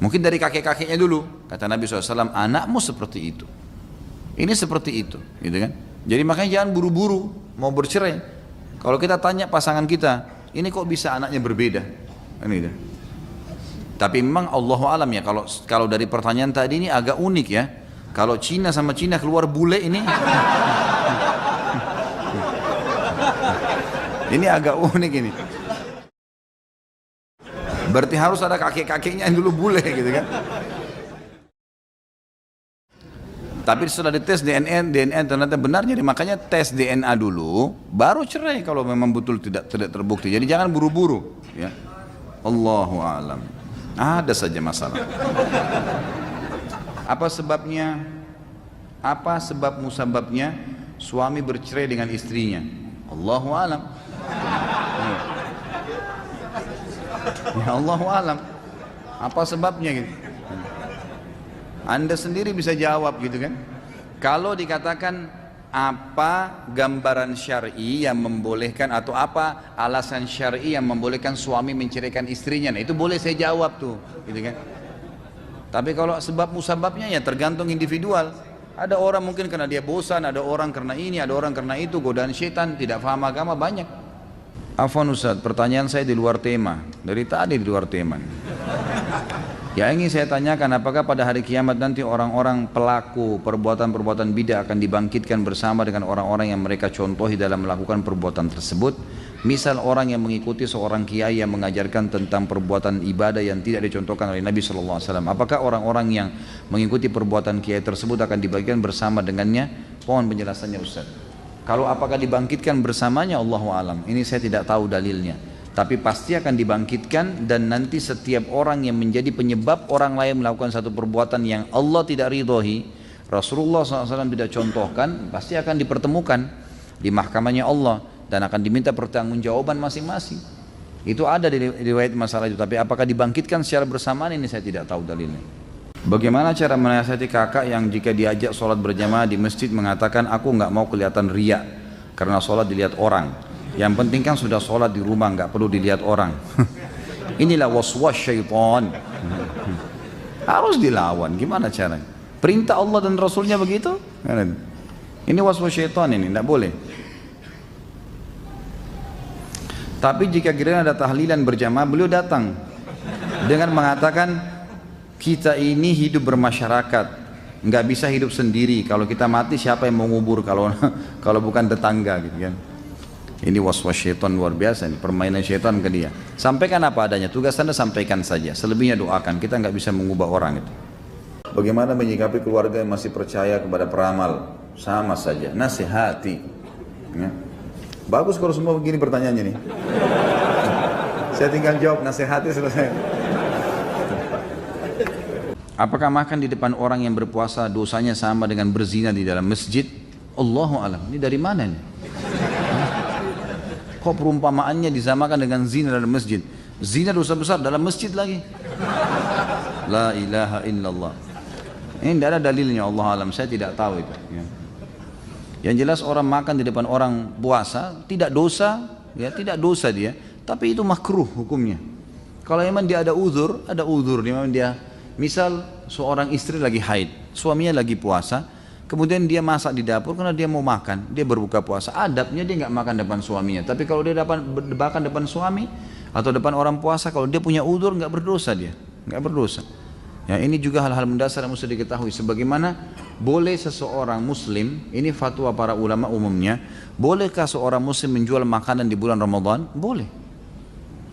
Mungkin dari kakek-kakeknya dulu. Kata Nabi SAW, anakmu seperti itu. Ini seperti itu, gitu kan? Jadi makanya jangan buru-buru mau bercerai. Kalau kita tanya pasangan kita, ini kok bisa anaknya berbeda? Ini dah. Tapi memang Allahu alam ya, kalau dari pertanyaan tadi ini agak unik ya. Kalau Cina sama Cina keluar bule ini, ini agak unik ini. Berarti harus ada kakek-kakeknya yang dulu bule gitu kan. Tapi setelah dites DNA ternyata benar, jadi makanya tes DNA dulu, baru cerai kalau memang betul tidak terbukti. Jadi jangan buru-buru, ya. Allahu a'lam. Ada saja masalah. Apa sebabnya? Apa sebab musababnya suami bercerai dengan istrinya? Allahu a'lam. Ya Allahu a'lam. Apa sebabnya gitu? Anda sendiri bisa jawab gitu kan. Kalau dikatakan apa gambaran syar'i yang membolehkan atau apa alasan syar'i yang membolehkan suami menceraikan istrinya, nah itu boleh saya jawab tuh, gitu kan. Tapi kalau sebab musababnya ya tergantung individual. Ada orang mungkin karena dia bosan, ada orang karena ini, ada orang karena itu, godaan syaitan, tidak paham agama banyak. Afwan Ustaz, pertanyaan saya di luar tema. Dari tadi di luar tema. Ya ingin saya tanyakan, apakah pada hari kiamat nanti orang-orang pelaku perbuatan-perbuatan bidah akan dibangkitkan bersama dengan orang-orang yang mereka contohi dalam melakukan perbuatan tersebut? Misal orang yang mengikuti seorang kiai yang mengajarkan tentang perbuatan ibadah yang tidak dicontohkan oleh Nabi SAW. Apakah orang-orang yang mengikuti perbuatan kiai tersebut akan dibagikan bersama dengannya? Mohon penjelasannya Ustaz. Kalau apakah dibangkitkan bersamanya, Allahu alam. Ini saya tidak tahu dalilnya. Tapi pasti akan dibangkitkan, dan nanti setiap orang yang menjadi penyebab orang lain melakukan satu perbuatan yang Allah tidak ridhoi, Rasulullah SAW tidak contohkan, pasti akan dipertemukan di mahkamahnya Allah dan akan diminta pertanggungjawaban masing-masing. Itu ada di riwayat masalah itu, tapi apakah dibangkitkan secara bersamaan, ini saya tidak tahu dalilnya. Bagaimana cara menasihati kakak yang jika diajak sholat berjamaah di masjid mengatakan aku nggak mau kelihatan riya karena sholat dilihat orang. Yang penting kan sudah sholat di rumah, nggak perlu dilihat orang. Inilah waswas syaitan. Harus dilawan, gimana caranya? Perintah Allah dan Rasulnya begitu? Ini waswas syaitan ini, tidak boleh. Tapi jika kira ada tahlilan berjamaah, beliau datang dengan mengatakan kita ini hidup bermasyarakat, nggak bisa hidup sendiri. Kalau kita mati siapa yang mau ngubur kalau bukan tetangga gitu kan? Ini waswas syaitan luar biasa, ini permainan syaitan ke dia. Sampaikan apa adanya, tugas Anda sampaikan saja, selebihnya doakan, kita nggak bisa mengubah orang itu. Bagaimana menyikapi keluarga yang masih percaya kepada peramal? Sama saja, nasihati. Ya. Bagus kalau semua begini pertanyaannya nih. Saya tinggal jawab, nasihati, selesai. Apakah makan di depan orang yang berpuasa dosanya sama dengan berzina di dalam masjid? Allahu alam. Ini dari mana nih? Kok perumpamaannya disamakan dengan zina dalam masjid? Zina dosa besar dalam masjid lagi. La ilaha illallah. Ini tidak ada dalilnya, Allah alam, saya tidak tahu itu. Ya. Yang jelas orang makan di depan orang puasa tidak dosa, ya tidak dosa dia, tapi itu makruh hukumnya. Kalau memang dia ada uzur, memang dia, misal seorang istri lagi haid, suaminya lagi puasa, kemudian dia masak di dapur karena dia mau makan, dia berbuka puasa, adabnya dia nggak makan depan suaminya. Tapi kalau dia makan depan suami atau depan orang puasa, kalau dia punya uzur nggak berdosa dia, nggak berdosa. Ya, ini juga hal-hal mendasar yang mesti diketahui. Sebagaimana boleh seseorang muslim, ini fatwa para ulama umumnya, bolehkah seorang muslim menjual makanan di bulan Ramadan? Boleh.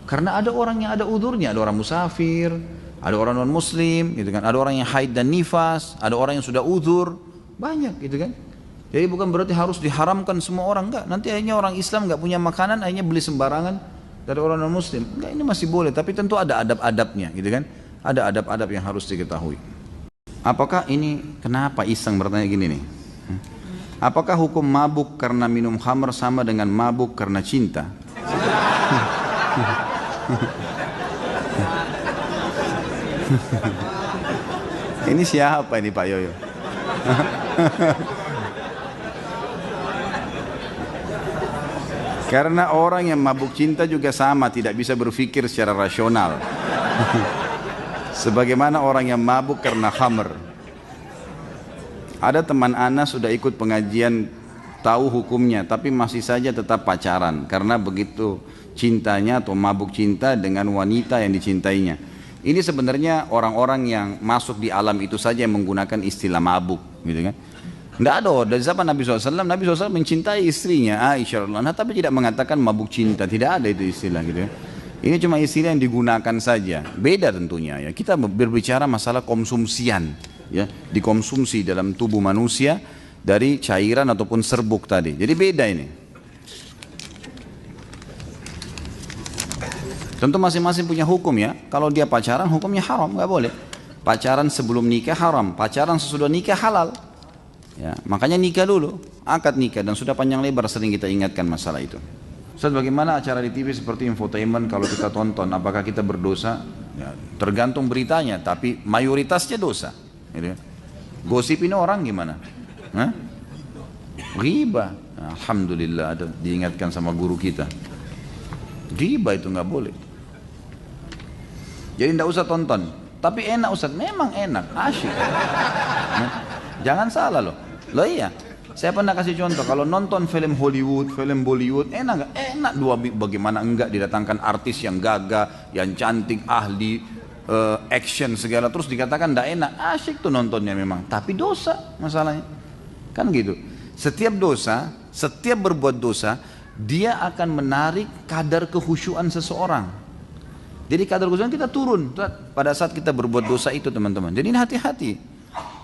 Karena ada orang yang ada uzurnya, ada orang musafir, ada orang non muslim, gitu kan, ada orang yang haid dan nifas, ada orang yang sudah uzur. Banyak gitu kan. Jadi bukan berarti harus diharamkan semua orang, enggak. Nanti akhirnya orang Islam enggak punya makanan, akhirnya beli sembarangan dari orang non muslim. Enggak, ini masih boleh, tapi tentu ada adab-adabnya gitu kan. Ada adab-adab yang harus diketahui. Apakah ini, kenapa iseng bertanya gini nih? Apakah hukum mabuk karena minum khamr sama dengan mabuk karena cinta? Ini siapa ini Pak Yoyo? Karena orang yang mabuk cinta juga sama, tidak bisa berpikir secara rasional. Sebagaimana orang yang mabuk karena khamr. Ada teman Ana sudah ikut pengajian, tahu hukumnya, tapi masih saja tetap pacaran karena begitu cintanya atau mabuk cinta dengan wanita yang dicintainya. Ini sebenarnya orang-orang yang masuk di alam itu saja yang menggunakan istilah mabuk, gitu kan? Tidak ada, dari zaman Nabi SAW, Nabi SAW mencintai istrinya Aisyah radhiyallahu anha, tapi tidak mengatakan mabuk cinta, tidak ada itu istilah, gitu kan? Ini cuma istilah yang digunakan saja, beda tentunya ya. Kita berbicara masalah konsumsian, ya, dikonsumsi dalam tubuh manusia dari cairan ataupun serbuk tadi. Jadi beda ini. Tentu masing-masing punya hukum ya. Kalau dia pacaran hukumnya haram, nggak boleh. Pacaran sebelum nikah haram, pacaran sesudah nikah halal. Ya, makanya nikah dulu, akad nikah, dan sudah panjang lebar sering kita ingatkan masalah itu. Ustaz, bagaimana acara di TV seperti infotainment kalau kita tonton, apakah kita berdosa? Ya, tergantung beritanya, tapi mayoritasnya dosa. Gitu. Gosip ini orang gimana? Ghibah. Alhamdulillah ada diingatkan sama guru kita. Ghibah itu nggak boleh. Jadi tidak usah tonton. Tapi enak Ustaz, memang enak, asyik. Jangan salah loh. Loh iya, saya pernah kasih contoh, kalau nonton film Hollywood, film Bollywood, enak nggak? Enak bagaimana enggak didatangkan artis yang gagah, yang cantik, ahli, action segala, terus dikatakan nggak enak, asyik tuh nontonnya memang. Tapi dosa masalahnya, kan gitu. Setiap dosa, setiap berbuat dosa, dia akan menarik kadar kekhusyuan seseorang. Jadi kadar kekhusyuan kita turun pada saat kita berbuat dosa itu teman-teman. Jadi hati-hati.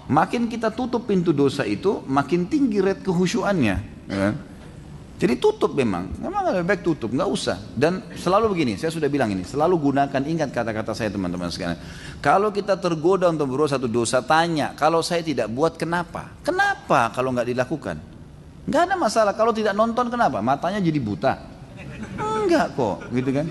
Makin kita tutup pintu dosa itu, makin tinggi rate kekhusyuannya. Ya. Jadi tutup memang lebih baik tutup, nggak usah. Dan selalu begini, saya sudah bilang ini, selalu gunakan, ingat kata-kata saya teman-teman sekalian. Kalau kita tergoda untuk berbuat satu dosa, tanya, kalau saya tidak buat kenapa? Kenapa kalau nggak dilakukan? Nggak ada masalah, kalau tidak nonton kenapa? Matanya jadi buta? Enggak kok, gitu kan?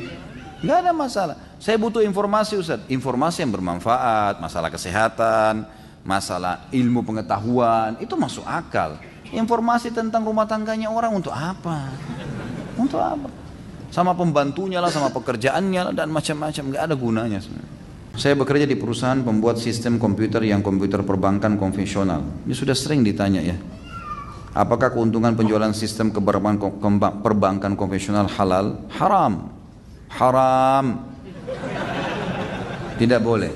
Nggak ada masalah. Saya butuh informasi Ustaz, informasi yang bermanfaat, masalah kesehatan, masalah ilmu pengetahuan, itu masuk akal. Informasi tentang rumah tangganya orang untuk apa? Untuk apa? Sama pembantunya lah, sama pekerjaannya lah, dan macam-macam, nggak ada gunanya sebenarnya. Saya bekerja di perusahaan pembuat sistem komputer yang komputer perbankan konvensional. Ini sudah sering ditanya ya. Apakah keuntungan penjualan sistem perbankan konvensional halal? Haram. Haram. Tidak boleh.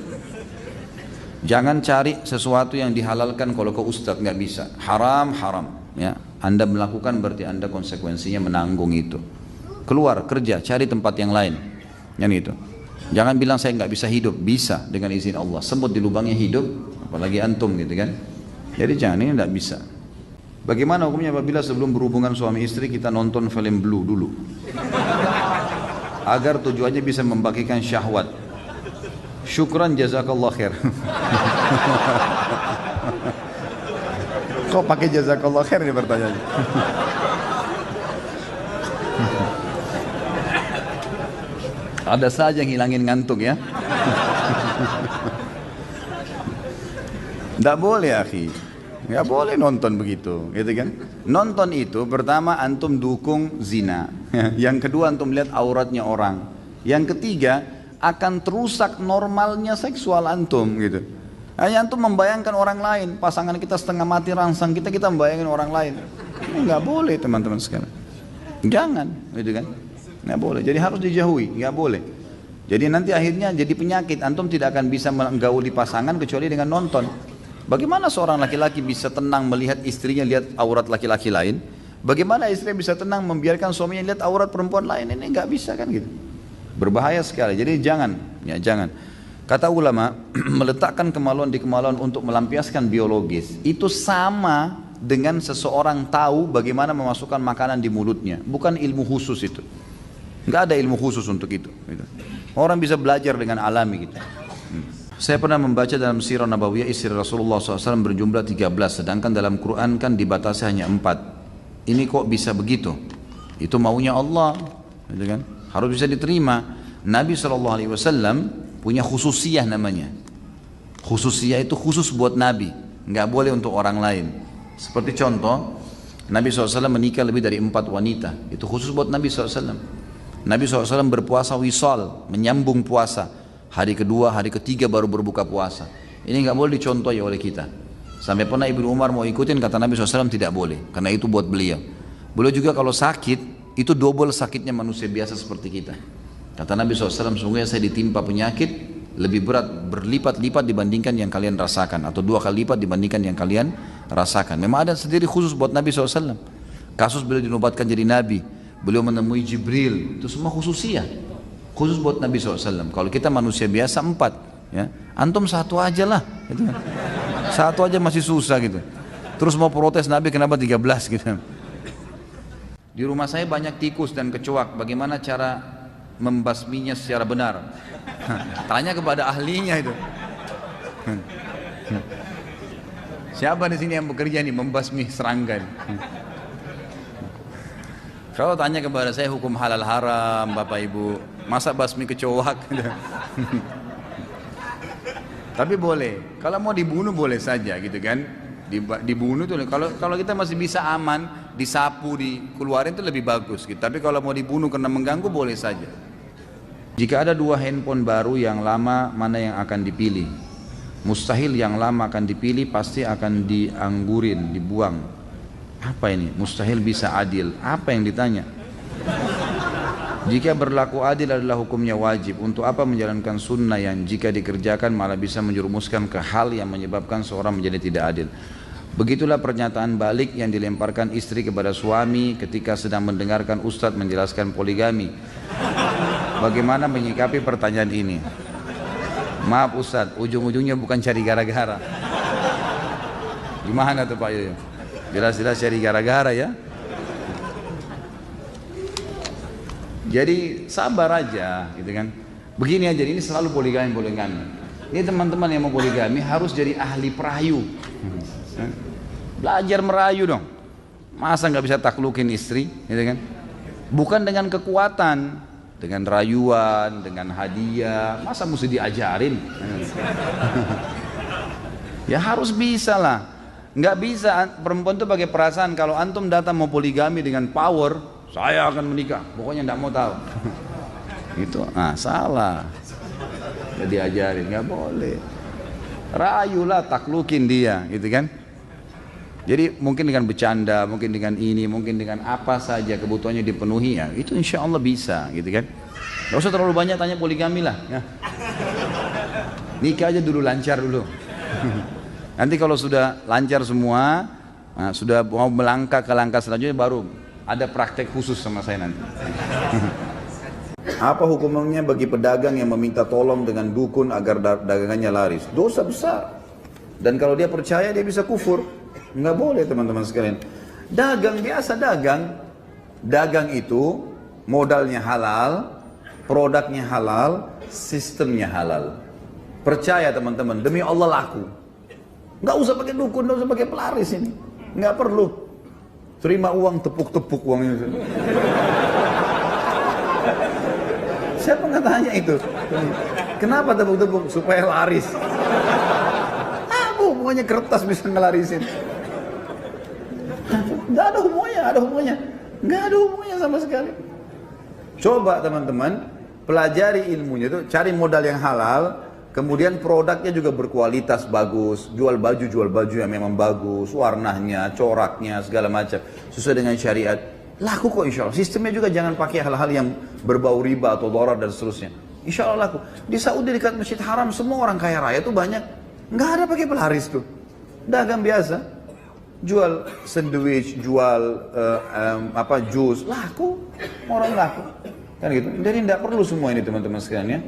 Jangan cari sesuatu yang dihalalkan kalau ke ustadz, nggak bisa. Haram, haram. Ya, Anda melakukan berarti Anda konsekuensinya menanggung itu. Keluar kerja, cari tempat yang lain. Yang itu. Jangan bilang saya nggak bisa hidup, bisa dengan izin Allah. Semut di lubangnya hidup, apalagi antum gitu kan. Jadi jangan, ini nggak bisa. Bagaimana hukumnya apabila sebelum berhubungan suami istri kita nonton film Blue dulu? Agar tujuannya bisa membagikan syahwat. Syukran jazakallah khair. Kok pakai jazakallah khair ini pertanyaannya? Ada saja yang hilangin ngantuk ya. Tidak boleh akhi. Nggak boleh nonton begitu, gitu kan? Nonton itu pertama antum dukung zina, yang kedua antum lihat auratnya orang, yang ketiga akan terusak normalnya seksual antum, gitu. Hanya antum membayangkan orang lain, pasangan kita setengah mati rangsang kita membayangkan orang lain. Ini nggak boleh teman-teman sekalian. Jangan, gitu kan? Nggak boleh. Jadi harus dijauhi, nggak boleh. Jadi nanti akhirnya jadi penyakit, antum tidak akan bisa menggauli pasangan kecuali dengan nonton. Bagaimana seorang laki-laki bisa tenang melihat istrinya lihat aurat laki-laki lain? Bagaimana istri bisa tenang membiarkan suaminya lihat aurat perempuan lain? Ini nggak bisa kan gitu. Berbahaya sekali. Jadi jangan, ya jangan. Kata ulama, meletakkan kemaluan di kemaluan untuk melampiaskan biologis itu sama dengan seseorang tahu bagaimana memasukkan makanan di mulutnya. Bukan ilmu khusus itu. Nggak ada ilmu khusus untuk itu. Orang bisa belajar dengan alami gitu. Saya pernah membaca dalam Sirah Nabawiyah istri Rasulullah SAW berjumlah 13, sedangkan dalam Quran kan dibatasi hanya 4. Ini kok bisa begitu? Itu maunya Allah, gitu kan? Harus bisa diterima. Nabi SAW punya khususiyah namanya. Khususiyah itu khusus buat Nabi, nggak boleh untuk orang lain. Seperti contoh, Nabi SAW menikah lebih dari 4 wanita, itu khusus buat Nabi SAW. Nabi SAW berpuasa wisal, menyambung puasa. Hari kedua, hari ketiga baru berbuka puasa. Ini nggak boleh dicontohi oleh kita. Sampai pernah Ibnu Umar mau ikutin, kata Nabi SAW tidak boleh, karena itu buat beliau. Beliau juga kalau sakit, itu double sakitnya manusia biasa seperti kita. Kata Nabi SAW, sungguhnya saya ditimpa penyakit lebih berat, berlipat-lipat dibandingkan yang kalian rasakan, atau 2 kali lipat dibandingkan yang kalian rasakan. Memang ada sendiri khusus buat Nabi SAW. Kasus beliau dinobatkan jadi Nabi, beliau menemui Jibril, itu semua khususiyah. Khusus buat Nabi SAW. Kalau kita manusia biasa 4, ya. Antum 1 aja lah, gitu kan. 1 aja masih susah gitu. Terus mau protes Nabi kenapa 13 gitu. Di rumah saya banyak tikus dan kecoak. Bagaimana cara membasminya secara benar? Tanya kepada ahlinya itu. Siapa di sini yang bekerja nih membasmi serangga? Kalau tanya kepada saya hukum halal haram, Bapak Ibu, masa basmi kecoak? Tapi boleh, kalau mau dibunuh boleh saja gitu kan. Dibunuh tuh, kalau kita masih bisa aman, disapu, dikeluarin itu lebih bagus gitu. Tapi kalau mau dibunuh karena mengganggu boleh saja. Jika ada dua handphone baru, yang lama mana yang akan dipilih? Mustahil yang lama akan dipilih, pasti akan dianggurin, dibuang. Apa ini? Mustahil bisa adil. Apa yang ditanya? Jika berlaku adil adalah hukumnya wajib, untuk apa menjalankan sunnah yang jika dikerjakan malah bisa menjerumuskan ke hal yang menyebabkan seorang menjadi tidak adil? Begitulah pernyataan balik yang dilemparkan istri kepada suami ketika sedang mendengarkan ustadz menjelaskan poligami. Bagaimana menyikapi pertanyaan ini? Maaf ustadz, ujung-ujungnya bukan cari gara-gara. Gimana tuh Pak Yoyo? Jelas-jelas cari gara-gara ya. Jadi sabar aja gitu kan. Begini aja, ini selalu poligami. Ini teman-teman yang mau poligami harus jadi ahli perayu. Belajar merayu dong. Masa nggak bisa taklukin istri gitu kan? Bukan dengan kekuatan, dengan rayuan, dengan hadiah. Masa mesti diajarin? Ya harus bisa lah. Nggak bisa, perempuan itu pakai perasaan. Kalau antum datang mau poligami dengan power, saya akan menikah, pokoknya nggak mau tahu. Itu, salah. Jadi diajarin, nggak boleh. Rayulah, taklukin dia, gitu kan? Jadi mungkin dengan bercanda, mungkin dengan ini, mungkin dengan apa saja kebutuhannya dipenuhi ya, itu insya Allah bisa, gitu kan? Gak usah terlalu banyak tanya poligami lah. Ya. Nikah aja dulu, lancar dulu. Nanti kalau sudah lancar semua, sudah mau melangkah ke langkah selanjutnya baru ada praktek khusus sama saya nanti. Apa hukumnya bagi pedagang yang meminta tolong dengan dukun agar dagangannya laris? Dosa besar. Dan kalau dia percaya dia bisa kufur. Nggak boleh teman-teman sekalian. Dagang biasa dagang. Dagang itu modalnya halal, produknya halal, sistemnya halal. Percaya teman-teman, demi Allah laku. Nggak usah pakai dukun, nggak usah pakai pelaris ini. Nggak perlu. Terima uang, tepuk-tepuk uang itu. Siapa nggak tanya itu? Kenapa tepuk-tepuk? Supaya laris. Pokoknya kertas bisa ngelarisin. Nggak ada hubungannya, nggak ada hubungannya sama sekali. Coba teman-teman, pelajari ilmunya itu, cari modal yang halal. Kemudian produknya juga berkualitas bagus, jual baju yang memang bagus, warnanya, coraknya, segala macam, sesuai dengan syariat. Laku kok insya Allah. Sistemnya juga jangan pakai hal-hal yang berbau riba atau dolar dan seterusnya. Insya Allah laku. Di Saudi dekat Masjid Haram semua orang kaya raya itu banyak, nggak ada pakai pelaris tuh, dagang biasa, jual sandwich, jual jus, laku, orang laku, kan gitu. Jadi nggak perlu semua ini teman-teman sekalian ya.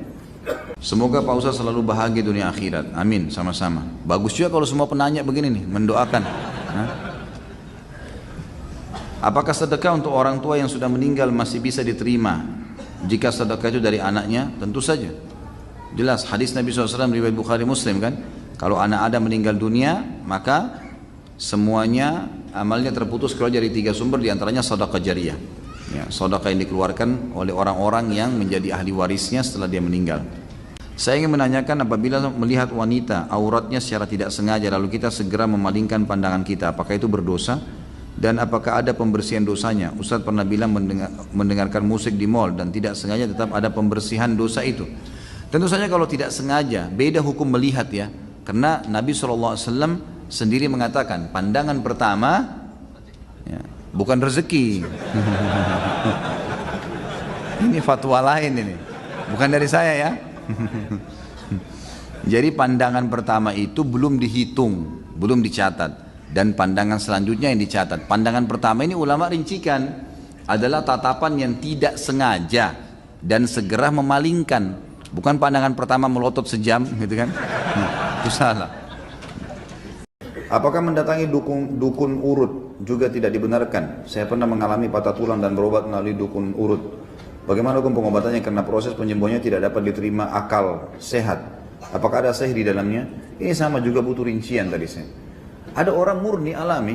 Semoga Pak Ustaz selalu bahagia dunia akhirat. Amin, sama-sama. Bagus juga kalau semua penanya begini nih, mendoakan. Apakah sedekah untuk orang tua yang sudah meninggal masih bisa diterima? Jika sedekah itu dari anaknya, tentu saja. Jelas, hadis Nabi SAW riwayat Bukhari Muslim kan? Kalau anak Adam meninggal dunia, maka semuanya amalnya terputus keluar dari 3 sumber, diantaranya sedekah jariyah. Ya, sedekah yang dikeluarkan oleh orang-orang yang menjadi ahli warisnya setelah dia meninggal. Saya ingin menanyakan, apabila melihat wanita auratnya secara tidak sengaja lalu kita segera memalingkan pandangan kita, apakah itu berdosa? Dan apakah ada pembersihan dosanya? Ustaz pernah bilang mendengarkan musik di mall dan tidak sengaja tetap ada pembersihan dosa itu. Tentu saja kalau tidak sengaja, beda hukum melihat ya. Karena Nabi SAW sendiri mengatakan, pandangan pertama ya, bukan rezeki. Ini fatwa lain ini, bukan dari saya ya. Jadi pandangan pertama itu belum dihitung, belum dicatat. Dan pandangan selanjutnya yang dicatat. Pandangan pertama ini ulama rincikan adalah tatapan yang tidak sengaja dan segera memalingkan. Bukan pandangan pertama melotot sejam gitu kan. Itu salah. Apakah mendatangi dukun urut juga tidak dibenarkan? Saya pernah mengalami patah tulang dan berobat melalui dukun urut. Bagaimana hukum pengobatannya karena proses penyembuhannya tidak dapat diterima akal sehat? Apakah ada sihir di dalamnya? Ini sama juga butuh rincian tadi saya. Ada orang murni alami,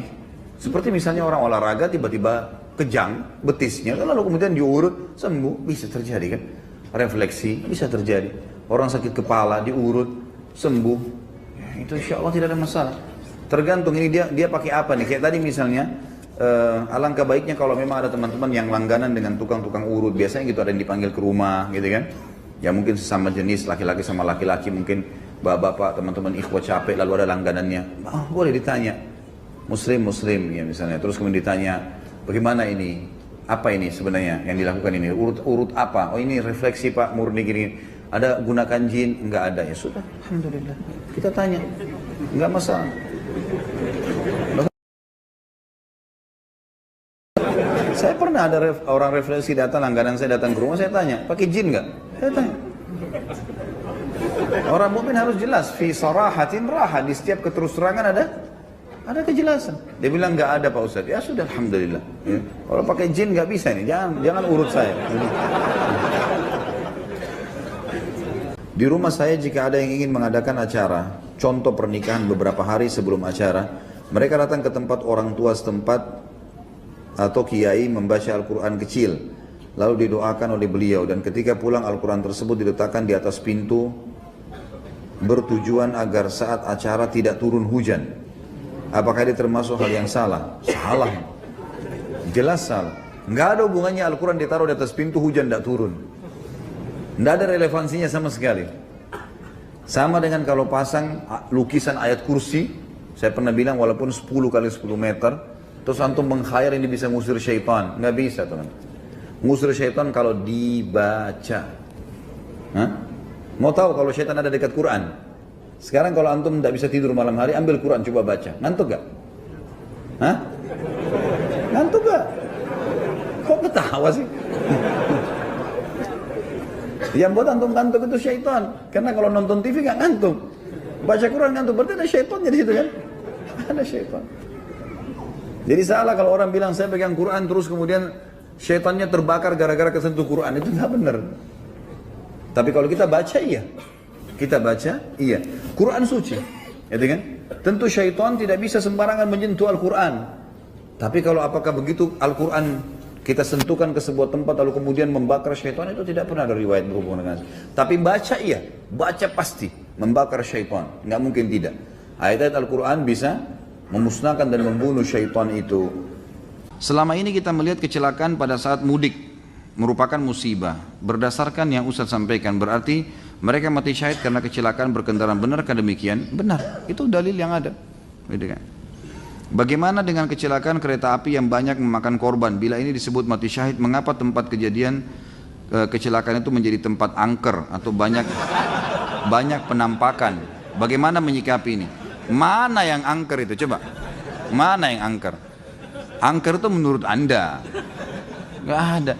seperti misalnya orang olahraga tiba-tiba kejang betisnya, lalu kemudian diurut sembuh, bisa terjadi kan? Refleksi bisa terjadi. Orang sakit kepala diurut sembuh, ya, itu insya Allah tidak ada masalah. Tergantung ini dia pakai apa nih. Kayak tadi misalnya, alangkah baiknya kalau memang ada teman-teman yang langganan dengan tukang-tukang urut, biasanya gitu ada yang dipanggil ke rumah, gitu kan? Ya mungkin sesama jenis, laki-laki sama laki-laki, mungkin bapak-bapak, teman-teman ikhwah capek lalu ada langganannya. Boleh ditanya. Muslim ya misalnya. Terus kemudian ditanya, bagaimana ini? Apa ini sebenarnya yang dilakukan ini? Urut apa? Oh ini refleksi Pak, murni gini. Ada gunakan jin? Enggak ada. Ya sudah, alhamdulillah. Kita tanya. Enggak masalah. Saya pernah ada orang refleksi datang, langganan saya datang ke rumah, saya tanya, pakai jin nggak? Saya tanya. Orang mukmin harus jelas, fi sarahatin raha, di setiap keterus-terangan ada kejelasan. Dia bilang nggak ada Pak Ustadz. Ya sudah, alhamdulillah. Ya. Kalau pakai jin nggak bisa nih, jangan urut saya. Di rumah saya jika ada yang ingin mengadakan acara, contoh pernikahan beberapa hari sebelum acara, mereka datang ke tempat orang tua setempat atau kiai membaca Al-Quran kecil, lalu didoakan oleh beliau, dan ketika pulang Al-Quran tersebut diletakkan di atas pintu bertujuan agar saat acara tidak turun hujan. Apakah ini termasuk hal yang salah? Salah, jelas salah. Nggak ada hubungannya Al-Quran ditaruh di atas pintu hujan tidak turun, nggak ada relevansinya sama sekali. Sama dengan kalau pasang lukisan ayat kursi, saya pernah bilang walaupun 10 kali 10 meter, terus antum mengkhayal ini bisa ngusir syaitan. Nggak bisa teman. Ngusir syaitan kalau dibaca. Hah? Mau tahu kalau syaitan ada dekat Quran? Sekarang kalau antum tidak bisa tidur malam hari, ambil Quran coba baca. Ngantuk gak? Hah? Ngantuk gak? Kok ketawa sih? Yang buat antum ngantuk itu syaitan. Karena kalau nonton TV gak ngantuk. Baca Quran ngantuk, berarti ada syaitannya di situ kan? Ada syaitan. Jadi salah kalau orang bilang saya pegang Quran terus kemudian syaitannya terbakar gara-gara kesentuh Quran, itu nggak benar. Tapi kalau kita baca iya, kita baca iya. Quran suci, ya kan? Tentu syaitan tidak bisa sembarangan menyentuh Al-Quran. Tapi kalau apakah begitu Al-Quran kita sentuhkan ke sebuah tempat lalu kemudian membakar syaitan, itu tidak pernah ada riwayat berhubungan dengan. Tapi baca iya, baca pasti membakar syaitan, nggak mungkin tidak. Ayat-ayat Al-Quran bisa memusnahkan dan membunuh syaitan itu. Selama ini kita melihat kecelakaan pada saat mudik merupakan musibah. Berdasarkan yang Ustaz sampaikan, berarti mereka mati syahid karena kecelakaan berkendaraan. Benarkah demikian? Benar, itu dalil yang ada. Bagaimana dengan kecelakaan kereta api yang banyak memakan korban? Bila ini disebut mati syahid, mengapa tempat kejadian kecelakaan itu menjadi tempat angker atau banyak penampakan? Bagaimana menyikapi ini? Mana yang angker itu? Coba. Mana yang angker? Angker itu menurut Anda. Gak ada.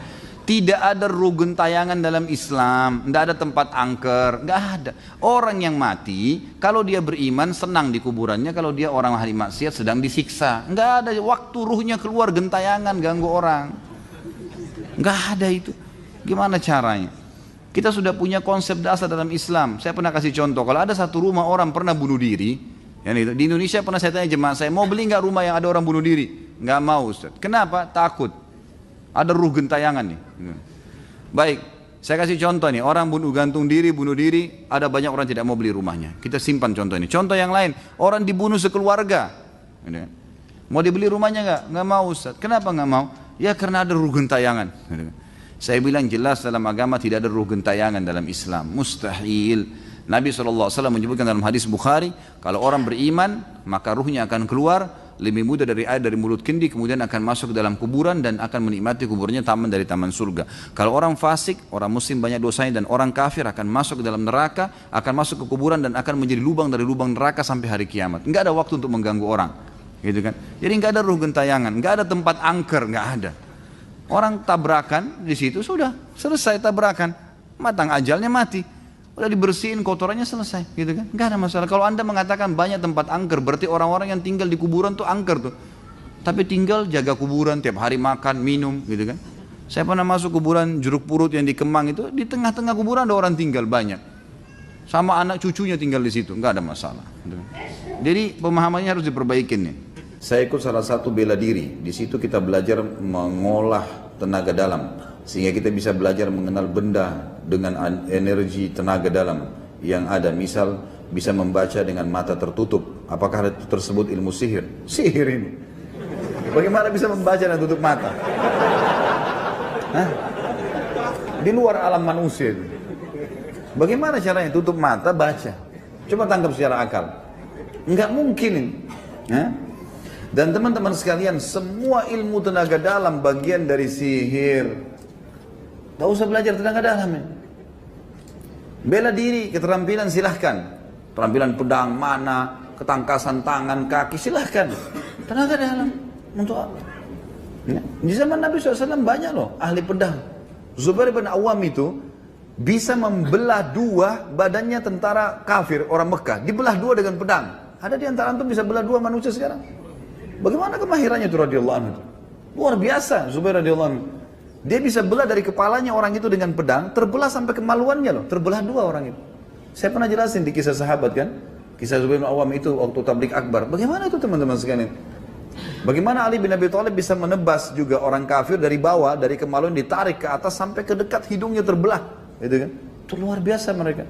Tidak ada rukun tayangan dalam Islam. Tidak ada tempat angker. Gak ada. Orang yang mati, kalau dia beriman senang di kuburannya. Kalau dia orang ahli maksiat sedang disiksa. Gak ada waktu ruhnya keluar gentayangan ganggu orang. Gak ada itu. Gimana caranya? Kita sudah punya konsep dasar dalam Islam. Saya pernah kasih contoh. Kalau ada satu rumah orang pernah bunuh diri, di Indonesia pernah saya tanya jemaah saya, mau beli nggak rumah yang ada orang bunuh diri? Nggak mau Ustaz. Kenapa? Takut. Ada ruh gentayangan nih. Baik, saya kasih contoh nih. Orang gantung diri, bunuh diri, ada banyak orang tidak mau beli rumahnya. Kita simpan contoh ini. Contoh yang lain, orang dibunuh sekeluarga. Mau dibeli rumahnya nggak? Nggak mau Ustaz. Kenapa nggak mau? Ya karena ada ruh gentayangan. Saya bilang jelas dalam agama tidak ada ruh gentayangan dalam Islam. Mustahil. Nabi SAW menyebutkan dalam hadis Bukhari, kalau orang beriman, maka ruhnya akan keluar lebih mudah dari air dari mulut kendi, kemudian akan masuk ke dalam kuburan dan akan menikmati kuburnya taman dari taman surga. Kalau orang fasik, orang muslim banyak dosanya, dan orang kafir akan masuk ke dalam neraka, akan masuk ke kuburan dan akan menjadi lubang dari lubang neraka sampai hari kiamat. Enggak ada waktu untuk mengganggu orang, gitu kan? Jadi enggak ada ruh gentayangan, enggak ada tempat angker, enggak ada. Orang tabrakan di situ sudah selesai tabrakan, matang ajalnya mati. Udah dibersihin kotorannya selesai, gitu kan? Nggak ada masalah. Kalau Anda mengatakan banyak tempat angker, berarti orang-orang yang tinggal di kuburan tuh angker tuh. Tapi tinggal jaga kuburan, tiap hari makan, minum, gitu kan? Saya pernah masuk kuburan Jeruk Purut yang di Kemang itu, di tengah-tengah kuburan ada orang tinggal banyak. Sama anak cucunya tinggal di situ, nggak ada masalah. Gitu kan? Jadi pemahamannya harus diperbaikin nih. Saya ikut salah satu bela diri. Di situ kita belajar mengolah tenaga dalam, sehingga kita bisa belajar mengenal benda dengan energi tenaga dalam yang ada. Misal bisa membaca dengan mata tertutup. Apakah itu tersebut ilmu sihir? Sihir ini. Bagaimana bisa membaca dan tutup mata? Hah? Di luar alam manusia itu. Bagaimana caranya? Tutup mata, baca. Coba tangkap secara akal. Enggak mungkin ini. Ya? Dan teman-teman sekalian, semua ilmu tenaga dalam bagian dari sihir. Gak usah belajar tenaga dalam ya. Bela diri, keterampilan silahkan. Keterampilan pedang, mana, ketangkasan tangan, kaki, silahkan. Tenaga dalam, untuk apa? Ya. Di zaman Nabi SAW banyak loh ahli pedang. Zubair bin Awam itu bisa membelah dua badannya tentara kafir, orang Mekah. Dibelah dua dengan pedang. Ada di antara antum bisa belah dua manusia sekarang? Bagaimana kemahirannya itu radhiyallahu anhu? Luar biasa Zubair radhiyallahu anhu. Dia bisa belah dari kepalanya orang itu dengan pedang, terbelah sampai kemaluannya loh, terbelah dua orang itu. Saya pernah jelasin di kisah sahabat kan, kisah Zubair bin Awam itu waktu tablik akbar. Bagaimana itu teman-teman sekalian? Bagaimana Ali bin Abi Thalib bisa menebas juga orang kafir dari bawah, dari kemaluan ditarik ke atas sampai ke dekat hidungnya terbelah, gitu kan? Itu luar biasa mereka.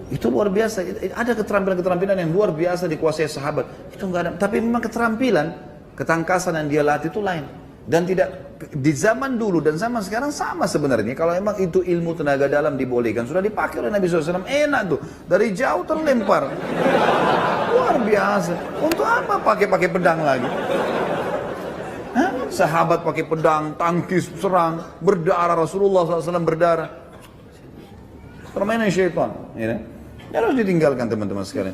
Itu luar biasa. Ada keterampilan-keterampilan yang luar biasa dikuasai sahabat. Itu enggak ada. Tapi memang keterampilan, ketangkasan yang dia latih itu lain. Dan tidak di zaman dulu dan zaman sekarang sama sebenarnya. Kalau memang itu ilmu tenaga dalam dibolehkan, sudah dipakai oleh Nabi SAW. Enak tuh. Dari jauh terlempar. Luar biasa. Untuk apa pakai pedang lagi? Hah? Sahabat pakai pedang, tangkis, serang, berdarah. Rasulullah SAW berdarah. Permainan syaitan. Ya. Harus ditinggalkan teman-teman sekalian.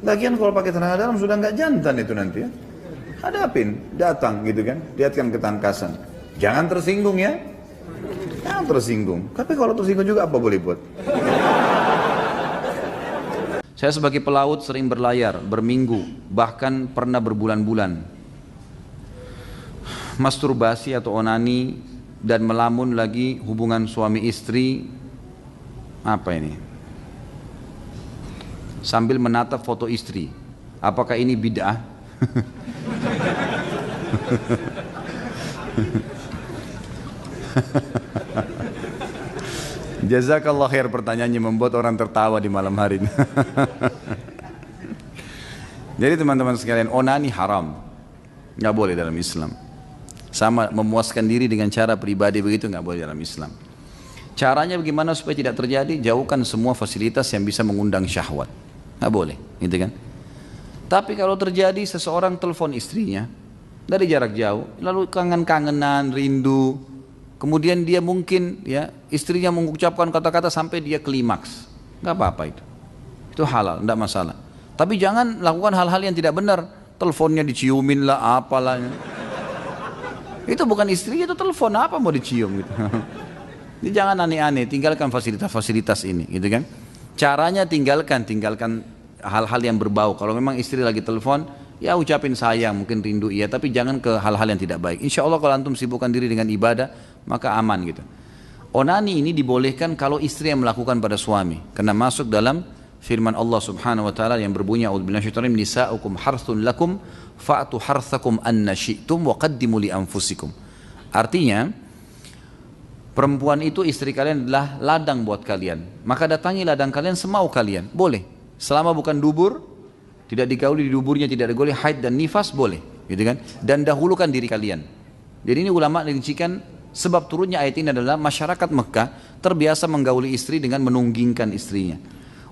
Lagian kalau pakai tenaga dalam sudah nggak jantan itu nanti ya. Hadapin, datang gitu kan, lihatkan ketangkasan. Jangan tersinggung ya. Jangan tersinggung. Tapi kalau tersinggung juga apa boleh buat? Saya sebagai pelaut sering berlayar, berminggu, bahkan pernah berbulan-bulan. Masturbasi atau onani dan melamun lagi hubungan suami istri. Apa ini? Sambil menatap foto istri. Apakah ini bid'ah? Jazakallah khair, pertanyaannya membuat orang tertawa di malam hari ini. Jadi teman-teman sekalian, onani haram. Nggak boleh dalam Islam. Sama memuaskan diri dengan cara pribadi begitu nggak boleh dalam Islam. Caranya bagaimana supaya tidak terjadi? Jauhkan semua fasilitas yang bisa mengundang syahwat. Nggak boleh, gitu kan? Tapi kalau terjadi seseorang telepon istrinya dari jarak jauh, lalu kangen-kangenan, rindu, kemudian dia mungkin ya istrinya mengucapkan kata-kata sampai dia klimaks, nggak apa-apa itu halal, nggak masalah. Tapi jangan lakukan hal-hal yang tidak benar, teleponnya diciumin lah, apalah. Itu bukan istrinya, itu telepon, apa mau dicium gitu. Jadi jangan aneh-aneh, tinggalkan fasilitas-fasilitas ini, gitu kan? Caranya tinggalkan hal-hal yang berbau. Kalau memang istri lagi telepon, ya ucapin sayang, mungkin rindu iya, tapi jangan ke hal-hal yang tidak baik. Insya Allah kalau antum sibukkan diri dengan ibadah, maka aman gitu. Onani ini dibolehkan kalau istri yang melakukan pada suami, karena masuk dalam firman Allah Subhanahu wa taala yang berbunyi a'udzubillahi minasyaitonir rajim, nisa'ukum harthun lakum fa'tu harthakum anna syi'tum wa qaddimu li anfusikum. Artinya, perempuan itu istri kalian adalah ladang buat kalian. Maka datangi ladang kalian semau kalian. Boleh. Selama bukan dubur, tidak digauli di duburnya, tidak digauli haid dan nifas, boleh. Gitu kan? Dan dahulukan diri kalian. Jadi ini ulama rincikan sebab turunnya ayat ini adalah masyarakat Mekah terbiasa menggauli istri dengan menunggingkan istrinya.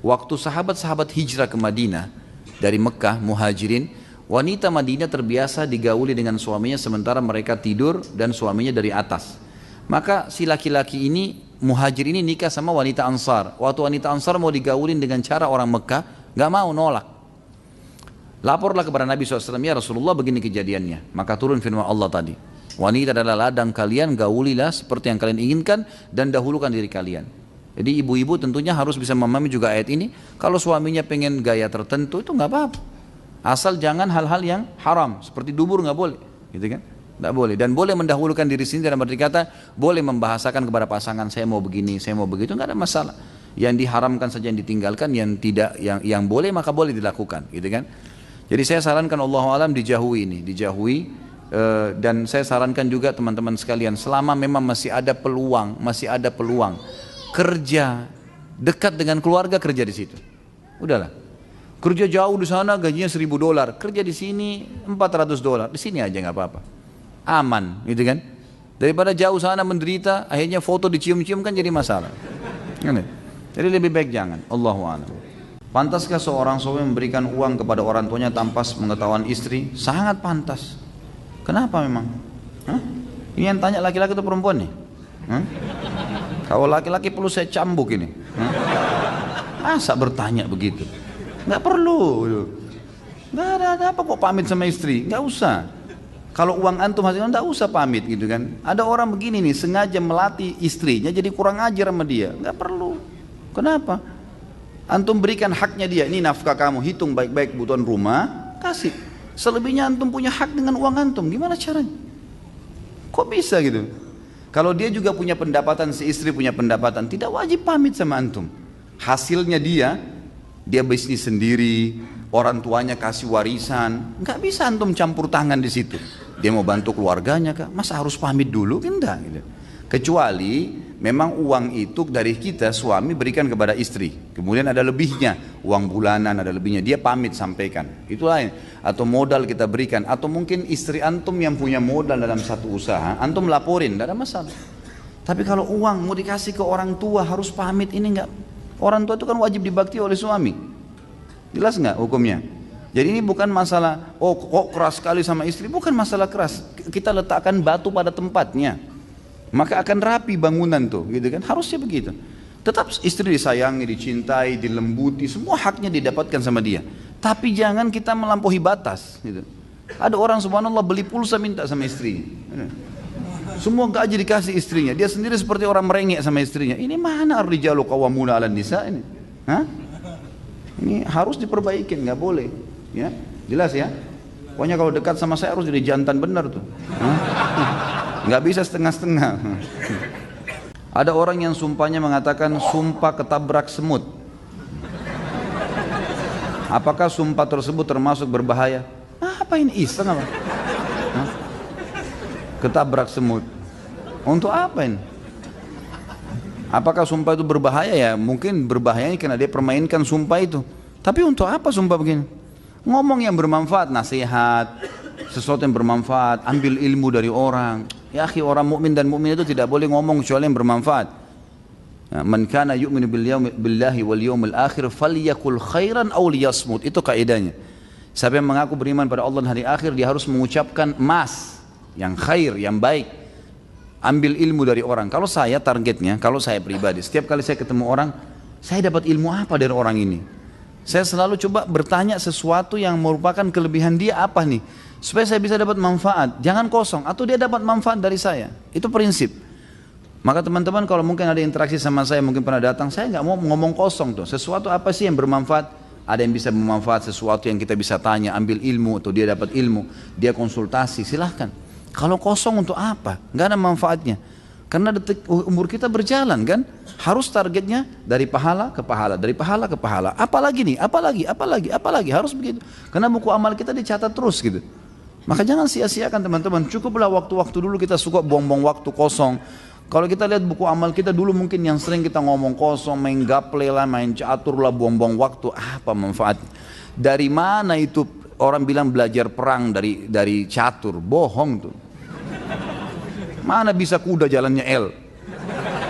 Waktu sahabat-sahabat hijrah ke Madinah dari Mekah, muhajirin, wanita Madinah terbiasa digauli dengan suaminya sementara mereka tidur dan suaminya dari atas. Maka si laki-laki ini, muhajir ini nikah sama wanita Ansar. Waktu wanita Ansar mau digaulin dengan cara orang Mekah, gak mau, nolak. Laporlah kepada Nabi SAW, ya Rasulullah begini kejadiannya. Maka turun firman Allah tadi. Wanita adalah ladang kalian, gaulilah seperti yang kalian inginkan dan dahulukan diri kalian. Jadi ibu-ibu tentunya harus bisa memahami juga ayat ini. Kalau suaminya pengen gaya tertentu itu gak apa-apa. Asal jangan hal-hal yang haram, seperti dubur gak boleh. Gitu kan? Tidak boleh, dan boleh mendahulukan diri sendiri dalam arti kata boleh membahasakan kepada pasangan saya mau begini, saya mau begitu, nggak ada masalah. Yang diharamkan saja yang ditinggalkan, yang tidak, yang boleh maka boleh dilakukan, gitu kan? Jadi saya sarankan Allahu a'lam dijauhi ini, dan saya sarankan juga teman-teman sekalian selama memang masih ada peluang kerja dekat dengan keluarga, kerja di situ. Udahlah. Kerja jauh di sana gajinya $1.000, kerja di sini $400, di sini aja nggak apa-apa. Aman, gitu kan? Daripada jauh sana menderita, akhirnya foto dicium-cium kan jadi masalah. Jadi lebih baik jangan. Allahu a'lam. Pantaskah seorang suami memberikan uang kepada orang tuanya tanpa pengetahuan istri? Sangat pantas. Kenapa memang? Hah? Ini yang tanya laki-laki atau perempuan nih? Hah? Kalau laki-laki perlu saya cambuk ini. Hah? Masa bertanya begitu? Nggak perlu. Nggak ada apa kok pamit sama istri? Nggak usah. Kalau uang antum hasilnya nggak usah pamit gitu kan. Ada orang begini nih sengaja melatih istrinya jadi kurang ajar sama dia. Nggak perlu. Kenapa? Antum berikan haknya dia. Ini nafkah kamu, hitung baik-baik kebutuhan rumah, kasih. Selebihnya antum punya hak dengan uang antum. Gimana caranya? Kok bisa gitu? Kalau dia juga punya pendapatan, si istri punya pendapatan, tidak wajib pamit sama antum. Hasilnya dia bisnis sendiri, orang tuanya kasih warisan, nggak bisa antum campur tangan di situ. Dia mau bantu keluarganya kah? Masa harus pamit dulu? Enggak gitu. Kecuali memang uang itu dari kita suami berikan kepada istri, kemudian ada lebihnya, uang bulanan ada lebihnya, dia pamit sampaikan, itu lain. Atau modal kita berikan, atau mungkin istri antum yang punya modal dalam satu usaha, antum laporin, tidak ada masalah. Tapi kalau uang mau dikasih ke orang tua harus pamit, ini enggak. Orang tua itu kan wajib dibakti oleh suami, jelas nggak hukumnya? Jadi ini bukan masalah, oh kok keras sekali sama istri, bukan masalah keras. Kita letakkan batu pada tempatnya, maka akan rapi bangunan tuh, gitu kan? Harusnya begitu. Tetap istri disayangi, dicintai, dilembuti, semua haknya didapatkan sama dia. Tapi jangan kita melampaui batas. Gitu. Ada orang subhanallah beli pulsa minta sama istrinya. Semua gaji dikasih istrinya. Dia sendiri seperti orang merengek sama istrinya. Ini mana ar-rijalu qawwamuna 'alan nisa ini? Hah? Ini harus diperbaikin, nggak boleh. Ya, jelas ya. Pokoknya kalau dekat sama saya harus jadi jantan benar tuh. Nggak bisa setengah-setengah. Ada orang yang sumpahnya mengatakan sumpah ketabrak semut. Apakah sumpah tersebut termasuk berbahaya? Apa ini iseng apa? Hah? Ketabrak semut. Untuk apa ini? Apakah sumpah itu berbahaya? Ya mungkin berbahayanya karena dia permainkan sumpah itu. Tapi untuk apa sumpah begini? Ngomong yang bermanfaat, nasihat, sesuatu yang bermanfaat, ambil ilmu dari orang. Ya akhi, orang mukmin dan mukmin itu tidak boleh ngomong kecuali yang bermanfaat. Man kana yu'minu billahi wal yawmil akhir falyakul khairan aw liyasmut. Itu kaidahnya. Siapa yang mengaku beriman pada Allah dan hari akhir, dia harus mengucapkan emas, yang khair, yang baik. Ambil ilmu dari orang. Kalau saya targetnya, kalau saya pribadi, setiap kali saya ketemu orang, saya dapat ilmu apa dari orang ini? Saya selalu coba bertanya sesuatu yang merupakan kelebihan dia apa nih, supaya saya bisa dapat manfaat. Jangan kosong, atau dia dapat manfaat dari saya. Itu prinsip. Maka teman-teman kalau mungkin ada interaksi sama saya, mungkin pernah datang, saya nggak mau ngomong kosong tuh. Sesuatu apa sih yang bermanfaat? Ada yang bisa bermanfaat, sesuatu yang kita bisa tanya, ambil ilmu, atau dia dapat ilmu, dia konsultasi, silahkan. Kalau kosong untuk apa? Nggak ada manfaatnya. Karena detik umur kita berjalan kan, harus targetnya dari pahala ke pahala, dari pahala ke pahala. Apalagi nih, apalagi, harus begitu. Karena buku amal kita dicatat terus gitu. Maka jangan sia-siakan teman-teman. Cukuplah waktu-waktu dulu kita suka buang-buang waktu kosong. Kalau kita lihat buku amal kita dulu mungkin yang sering kita ngomong kosong, main gaple lah, main catur lah, buang-buang waktu. Apa manfaatnya? Dari mana itu orang bilang belajar perang dari catur? Bohong tuh. Mana bisa kuda jalannya L?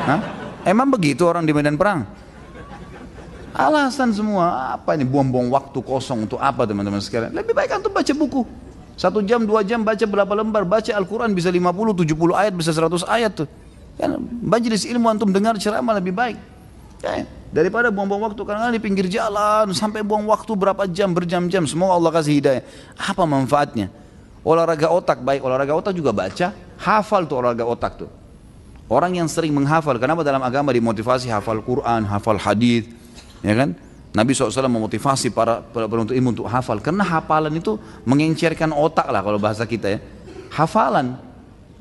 Hah? Emang begitu orang di medan perang? Alasan semua. Apa ini buang-buang waktu kosong untuk apa teman-teman sekalian? Lebih baik antum baca buku. 1 jam, 2 jam baca berapa lembar. Baca Al-Quran bisa 50, 70 ayat, bisa 100 ayat tuh. Kan majelis ilmu antum dengar ceramah lebih baik. Ya, daripada buang-buang waktu kadang-kadang di pinggir jalan sampai buang waktu berapa jam, berjam-jam. Semoga Allah kasih hidayah. Apa manfaatnya? Olahraga otak, baik olahraga otak juga baca, hafal tuh olahraga otak tuh. Orang yang sering menghafal, kenapa dalam agama dimotivasi hafal Quran, hafal hadis, ya kan? Nabi SAW memotivasi para penuntut ilmu untuk hafal, karena hafalan itu mengencerkan otak lah kalau bahasa kita ya. Hafalan,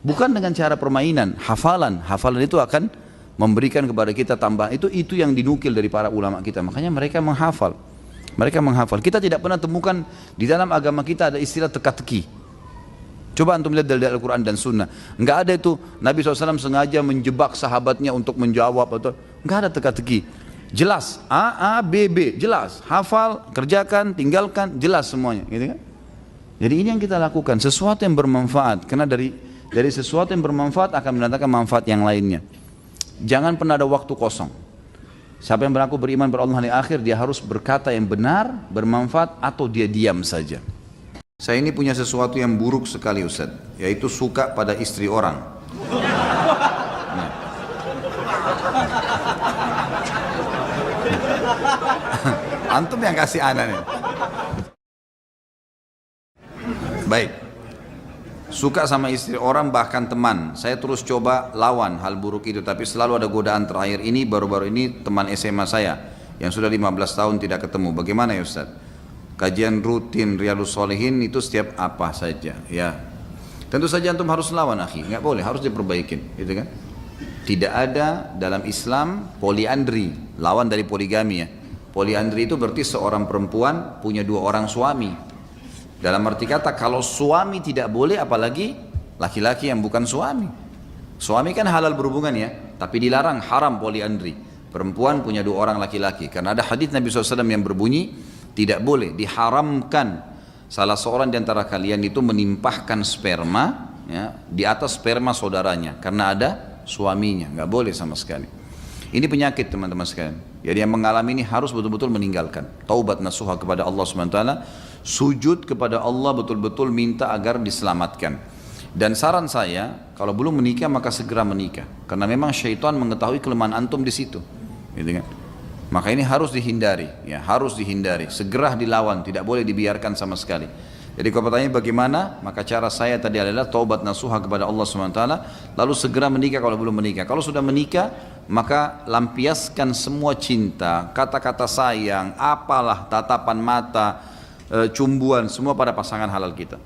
bukan dengan cara permainan, hafalan itu akan memberikan kepada kita tambahan. Itu yang dinukil dari para ulama kita, makanya mereka menghafal. Kita tidak pernah temukan di dalam agama kita ada istilah teka-teki. Coba antum lihat dari Al-Quran dan Sunnah. Enggak ada itu Nabi SAW sengaja menjebak sahabatnya untuk menjawab atau enggak ada teka-teki. Jelas A, B, B, jelas. Hafal, kerjakan, tinggalkan, jelas semuanya, gitu kan? Jadi ini yang kita lakukan, sesuatu yang bermanfaat. Karena dari sesuatu yang bermanfaat akan mendatangkan manfaat yang lainnya. Jangan pernah ada waktu kosong. Siapa yang mengaku beriman pada Allah hari akhir, dia harus berkata yang benar, bermanfaat, atau dia diam saja. Saya ini punya sesuatu yang buruk sekali Ustaz, yaitu suka pada istri orang. Nah. Antum yang kasih ana nih. Baik. Suka sama istri orang, bahkan teman. Saya terus coba lawan hal buruk itu, tapi selalu ada godaan. Terakhir ini, baru-baru ini teman SMA saya yang sudah 15 tahun tidak ketemu. Bagaimana ya Ustaz? Kajian rutin Riyadhus Shalihin itu setiap apa saja, ya. Tentu saja antum harus lawan, akhi. Nggak boleh, harus diperbaikin, gitu kan? Tidak ada dalam Islam poliandri, lawan dari poligami ya. Poliandri itu berarti seorang perempuan punya 2 orang suami. Dalam arti kata, kalau suami tidak boleh, apalagi laki-laki yang bukan suami. Suami kan halal berhubungan ya, tapi dilarang, haram poliandri. Perempuan punya 2 orang laki-laki. Karena ada hadis Nabi SAW yang berbunyi, tidak boleh, diharamkan salah seorang di antara kalian itu menimpahkan sperma ya, di atas sperma saudaranya. Karena ada suaminya, nggak boleh sama sekali. Ini penyakit teman-teman sekalian. Jadi yang mengalami ini harus betul-betul meninggalkan. Taubat nasuha kepada Allah SWT, sujud kepada Allah, betul-betul minta agar diselamatkan. Dan saran saya, kalau belum menikah maka segera menikah. Karena memang syaitan mengetahui kelemahan antum di situ. Gitu kan? Maka ini harus dihindari, ya harus dihindari. Segera dilawan, tidak boleh dibiarkan sama sekali. Jadi kalau bertanya bagaimana, maka cara saya tadi adalah taubat nasuha kepada Allah SWT, lalu segera menikah kalau belum menikah. Kalau sudah menikah, maka lampiaskan semua cinta, kata-kata sayang, apalah, tatapan mata, cumbuan, semua pada pasangan halal kita.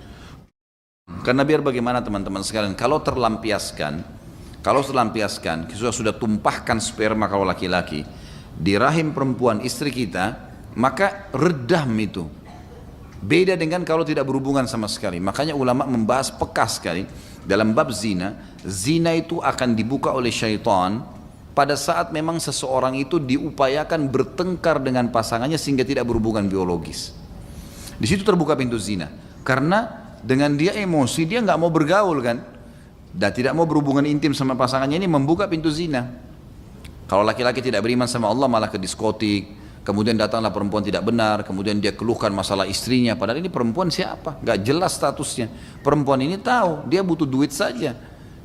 Karena biar bagaimana teman-teman sekalian, kalau terlampiaskan, sudah tumpahkan sperma kalau laki-laki, di rahim perempuan istri kita, maka redam itu. Beda dengan kalau tidak berhubungan sama sekali. Makanya ulama membahas peka sekali dalam bab zina. Zina itu akan dibuka oleh syaitan pada saat memang seseorang itu diupayakan bertengkar dengan pasangannya sehingga tidak berhubungan biologis. Di situ terbuka pintu zina. Karena dengan dia emosi, dia nggak mau bergaul kan, dan tidak mau berhubungan intim sama pasangannya, ini membuka pintu zina. Kalau laki-laki tidak beriman sama Allah malah ke diskotik, kemudian datanglah perempuan tidak benar, kemudian dia keluhkan masalah istrinya, padahal ini perempuan siapa? Gak jelas statusnya. Perempuan ini tahu, dia butuh duit saja.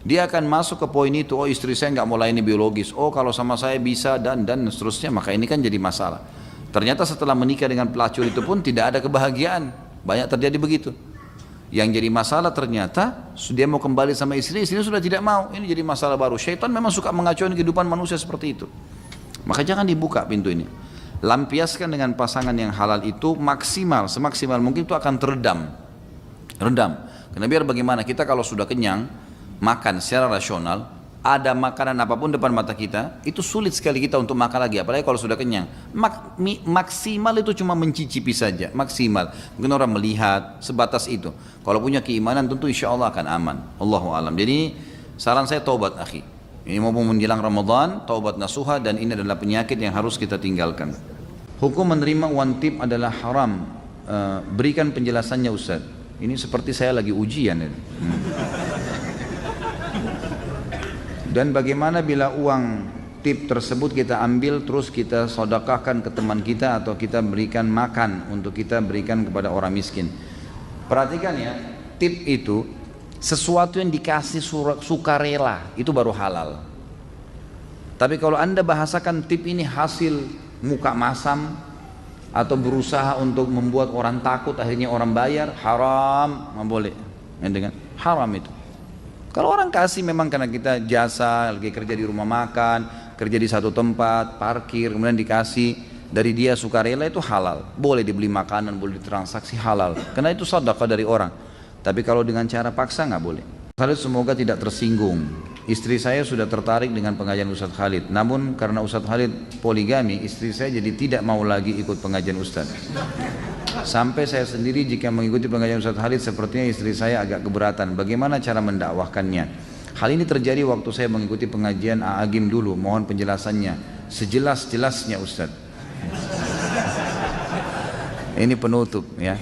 Dia akan masuk ke poin itu, oh istri saya gak mau layani biologis, oh kalau sama saya bisa, dan seterusnya, maka ini kan jadi masalah. Ternyata setelah menikah dengan pelacur itu pun tidak ada kebahagiaan, banyak terjadi begitu. Yang jadi masalah ternyata dia mau kembali sama istrinya sudah tidak mau. Ini jadi masalah baru. Syaitan memang suka mengacaukan kehidupan manusia seperti itu. Maka jangan dibuka pintu ini. Lampiaskan dengan pasangan yang halal itu maksimal, semaksimal mungkin itu akan teredam. Redam. Karena biar bagaimana kita kalau sudah kenyang, makan secara rasional, ada makanan apapun depan mata kita, itu sulit sekali kita untuk makan lagi, apalagi kalau sudah kenyang. Maksimal itu cuma mencicipi saja, maksimal. Mungkin orang melihat, sebatas itu. Kalau punya keimanan tentu insya Allah akan aman. Allahu alam. Jadi saran saya taubat akhi. Ini mau menjelang Ramadan, taubat nasuha, dan ini adalah penyakit yang harus kita tinggalkan. Hukum menerima one tip adalah haram. Berikan penjelasannya Ustaz. Ini seperti saya lagi ujian. Dan bagaimana bila uang tip tersebut kita ambil terus kita sedekahkan ke teman kita atau kita berikan makan untuk kita berikan kepada orang miskin. Perhatikan ya, tip itu sesuatu yang dikasih sukarela itu baru halal. Tapi kalau anda bahasakan tip ini hasil muka masam atau berusaha untuk membuat orang takut akhirnya orang bayar, haram, nggak boleh. Dengan haram itu. Kalau orang kasih memang karena kita jasa, lagi kerja di rumah makan, kerja di satu tempat, parkir, kemudian dikasih dari dia sukarela itu halal. Boleh dibeli makanan, boleh ditransaksi halal. Karena itu sedekah dari orang. Tapi kalau dengan cara paksa nggak boleh. Khalid semoga tidak tersinggung. Istri saya sudah tertarik dengan pengajian Ustadz Khalid. Namun karena Ustadz Khalid poligami, istri saya jadi tidak mau lagi ikut pengajian Ustadz. Sampai saya sendiri jika mengikuti pengajian Ustadz Khalid sepertinya istri saya agak keberatan. Bagaimana cara mendakwahkannya? Hal ini terjadi waktu saya mengikuti pengajian A'agim dulu. Mohon penjelasannya. Sejelas-jelasnya Ustadz. Ini penutup ya.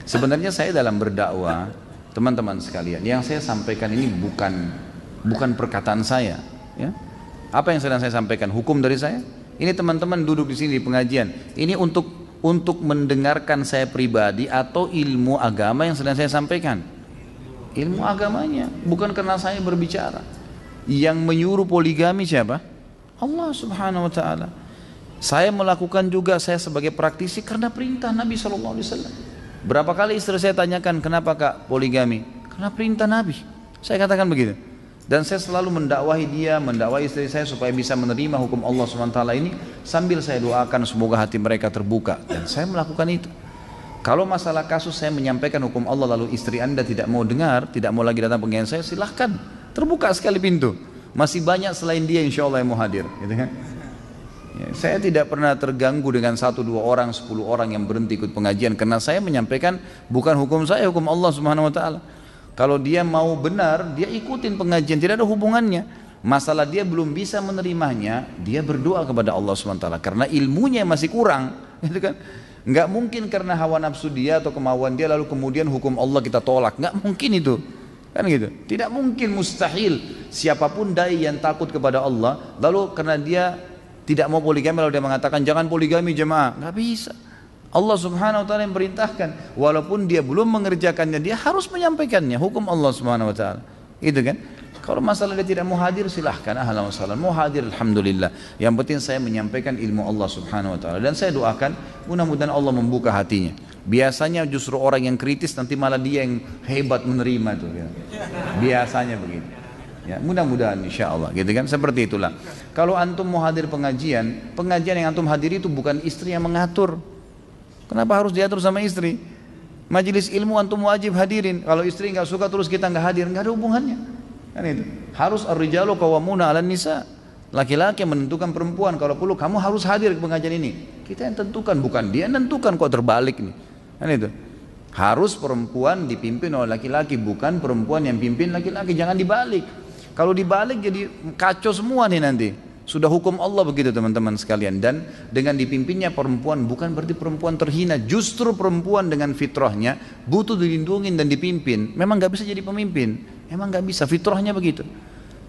Sebenarnya saya dalam berdakwah, teman-teman sekalian, yang saya sampaikan ini bukan perkataan saya. Ya. Apa yang sedang saya sampaikan? Hukum dari saya? Ini teman-teman duduk di sini di pengajian. Ini untuk mendengarkan saya pribadi atau ilmu agama yang sedang saya sampaikan. Ilmu agamanya, bukan karena saya berbicara. Yang menyuruh poligami siapa? Allah Subhanahu wa taala. Saya melakukan juga, saya sebagai praktisi karena perintah Nabi SAW. Berapa kali istri saya tanyakan, kenapa kak poligami? Karena perintah Nabi. Saya katakan begitu. Dan saya selalu mendakwahi dia, mendakwahi istri saya supaya bisa menerima hukum Allah SWT ini, sambil saya doakan semoga hati mereka terbuka. Dan saya melakukan itu. Kalau masalah kasus saya menyampaikan hukum Allah lalu istri anda tidak mau dengar, tidak mau lagi datang pengajian saya, silahkan. Terbuka sekali pintu. Masih banyak selain dia insya Allah yang mau hadir. Gitu kan? Ya, saya tidak pernah terganggu dengan 1, 2 orang, 10 orang yang berhenti ikut pengajian. Karena saya menyampaikan bukan hukum saya, hukum Allah Subhanahu wa ta'ala. Kalau dia mau benar, dia ikutin pengajian, tidak ada hubungannya. Masalah dia belum bisa menerimanya, dia berdoa kepada Allah SWT. Karena ilmunya masih kurang, gitu kan? Nggak mungkin karena hawa nafsu dia atau kemauan dia lalu kemudian hukum Allah kita tolak. Nggak mungkin itu, kan gitu. Tidak mungkin, mustahil. Siapapun dai yang takut kepada Allah, lalu karena dia tidak mau poligami lalu dia mengatakan jangan poligami jemaah, nggak bisa. Allah Subhanahu wa ta'ala yang perintahkan, walaupun dia belum mengerjakannya, dia harus menyampaikannya, hukum Allah Subhanahu wa ta'ala. Itu kan? Kalau masalah dia tidak mau hadir, silahkan, ahlan wa sahlan. Mau hadir, alhamdulillah. Yang penting saya menyampaikan ilmu Allah Subhanahu wa ta'ala. Dan saya doakan, mudah-mudahan Allah membuka hatinya. Biasanya justru orang yang kritis nanti malah dia yang hebat menerima itu. Ya. Biasanya begitu. Ya, mudah-mudahan insya Allah, gitu kan? Seperti itulah. Kalau antum mau hadir pengajian yang antum hadiri itu bukan istri yang mengatur. Kenapa harus diatur sama istri? Majelis ilmu antum wajib hadirin. Kalau istri nggak suka terus kita nggak hadir, nggak ada hubungannya. Kan itu. Harus ar-rijalu qawwamuna 'alan nisa. Laki-laki yang menentukan perempuan. Kalau perlu kamu harus hadir ke pengajian ini. Kita yang tentukan, bukan dia yang tentukan, kok terbalik nih. Kan itu. Harus perempuan dipimpin oleh laki-laki, bukan perempuan yang pimpin laki-laki. Jangan dibalik. Kalau dibalik jadi kacau semua nih nanti. Sudah hukum Allah begitu teman-teman sekalian. Dan dengan dipimpinnya perempuan bukan berarti perempuan terhina. Justru perempuan dengan fitrahnya butuh dilindungi dan dipimpin. Memang gak bisa jadi pemimpin. Memang gak bisa, fitrahnya begitu.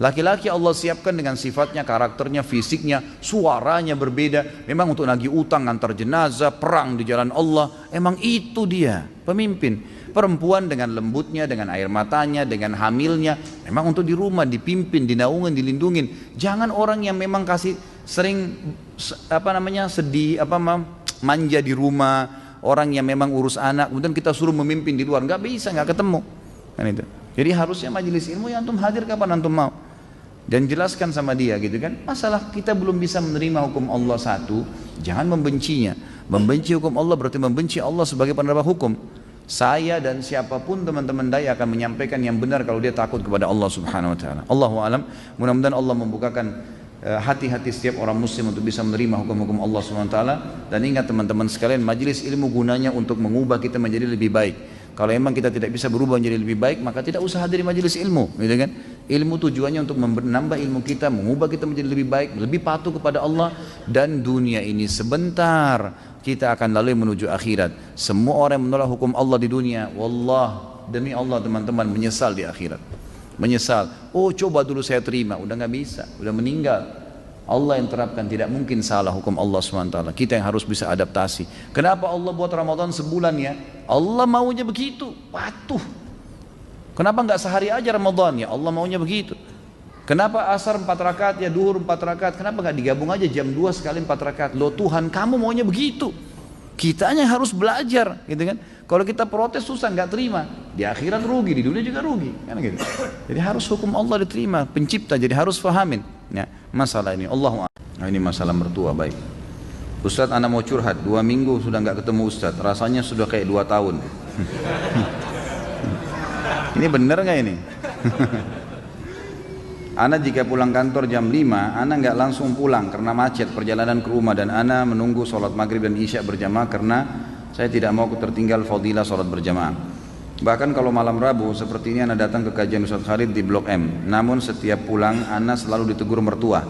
Laki-laki Allah siapkan dengan sifatnya, karakternya, fisiknya, suaranya berbeda. Memang untuk nagih utang, antar jenazah, perang di jalan Allah. Emang itu dia pemimpin. Perempuan dengan lembutnya, dengan air matanya, dengan hamilnya, memang untuk di rumah dipimpin, dinaungin, dilindungin. Jangan orang yang memang sering sedih, manja di rumah, orang yang memang urus anak, kemudian kita suruh memimpin di luar, nggak bisa, nggak ketemu. Kan itu. Jadi harusnya majelis ilmu yang antum hadir kapan antum mau. Dan jelaskan sama dia gitu kan. Masalah kita belum bisa menerima hukum Allah satu, jangan membencinya. Membenci hukum Allah berarti membenci Allah sebagai penerima hukum. Saya dan siapapun teman-teman dai akan menyampaikan yang benar kalau dia takut kepada Allah Subhanahu wa taala. Allahu alam. Mudah-mudahan Allah membukakan hati-hati setiap orang muslim untuk bisa menerima hukum-hukum Allah Subhanahu wa taala. Dan ingat teman-teman sekalian, majelis ilmu gunanya untuk mengubah kita menjadi lebih baik. Kalau memang kita tidak bisa berubah menjadi lebih baik, maka tidak usah hadiri majelis ilmu, gitu kan? Ilmu tujuannya untuk menambah ilmu kita, mengubah kita menjadi lebih baik, lebih patuh kepada Allah. Dan dunia ini sebentar, kita akan lalui menuju akhirat. Semua orang yang menolak hukum Allah di dunia, wallah, demi Allah teman-teman, menyesal di akhirat. Menyesal. Oh coba dulu saya terima, udah nggak bisa, udah meninggal. Allah yang terapkan, tidak mungkin salah hukum Allah SWT. Kita yang harus bisa adaptasi. Kenapa Allah buat Ramadan sebulan ya? Allah maunya begitu, patuh. Kenapa nggak sehari aja Ramadan ya? Allah maunya begitu. Kenapa asar 4 rakaat ya, duhur 4 rakaat? Kenapa nggak digabung aja jam 2 sekali 4 rakaat? Loh Tuhan, kamu maunya begitu. Kitanya harus belajar, gitu kan? Kalau kita protes susah, nggak terima. Di akhirat rugi, di dunia juga rugi, kan gitu. Jadi harus hukum Allah diterima, pencipta. Jadi harus fahamin. Ya, masalah ini. Nah, ini masalah mertua, baik. Ustadz, anak mau curhat. 2 minggu sudah nggak ketemu Ustadz. Rasanya sudah kayak 2 tahun. Ini bener nggak ini? Ana jika pulang kantor jam 5, Ana nggak langsung pulang karena macet perjalanan ke rumah, dan Ana menunggu sholat maghrib dan isya berjamaah karena saya tidak mau tertinggal fadilah sholat berjamaah. Bahkan kalau malam Rabu seperti ini Ana datang ke kajian Ustaz Khalid di Blok M. Namun setiap pulang Ana selalu ditegur mertua.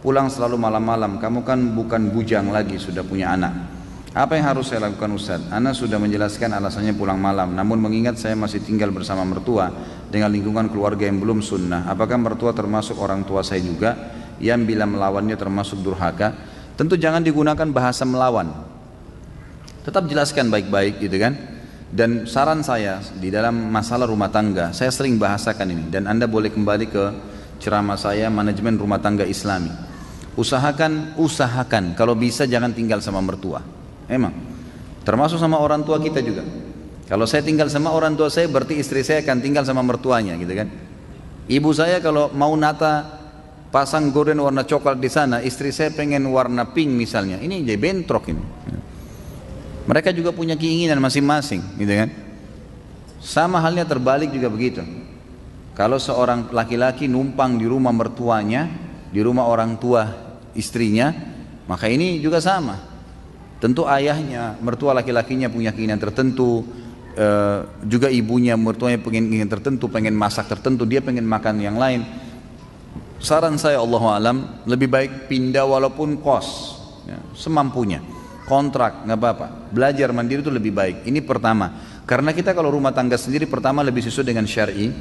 Pulang selalu malam-malam, kamu kan bukan bujang lagi, sudah punya anak. Apa yang harus saya lakukan Ustaz? Ana sudah menjelaskan alasannya pulang malam, namun mengingat saya masih tinggal bersama mertua dengan lingkungan keluarga yang belum sunnah. Apakah mertua termasuk orang tua saya juga yang bila melawannya termasuk durhaka? Tentu jangan digunakan bahasa melawan. Tetap jelaskan baik-baik gitu kan. Dan saran saya di dalam masalah rumah tangga, saya sering bahasakan ini, dan Anda boleh kembali ke ceramah saya manajemen rumah tangga Islami. Usahakan kalau bisa jangan tinggal sama mertua. Emang termasuk sama orang tua kita juga. Kalau saya tinggal sama orang tua saya, berarti istri saya akan tinggal sama mertuanya gitu kan. Ibu saya kalau mau nata pasang gorden warna coklat di sana, istri saya pengen warna pink misalnya, ini jadi bentrok ini. Mereka juga punya keinginan masing-masing gitu kan. Sama halnya terbalik juga begitu. Kalau seorang laki-laki numpang di rumah mertuanya, di rumah orang tua istrinya, maka ini juga sama. Tentu ayahnya, mertua laki-lakinya punya keinginan tertentu, juga ibunya, mertuanya pengen keinginan tertentu, pengen masak tertentu, dia pengen makan yang lain. Saran saya Allahu alam, lebih baik pindah walaupun kos ya, semampunya. Kontrak nggak apa-apa, belajar mandiri itu lebih baik. Ini pertama, karena kita kalau rumah tangga sendiri pertama lebih sesuai dengan syar'i.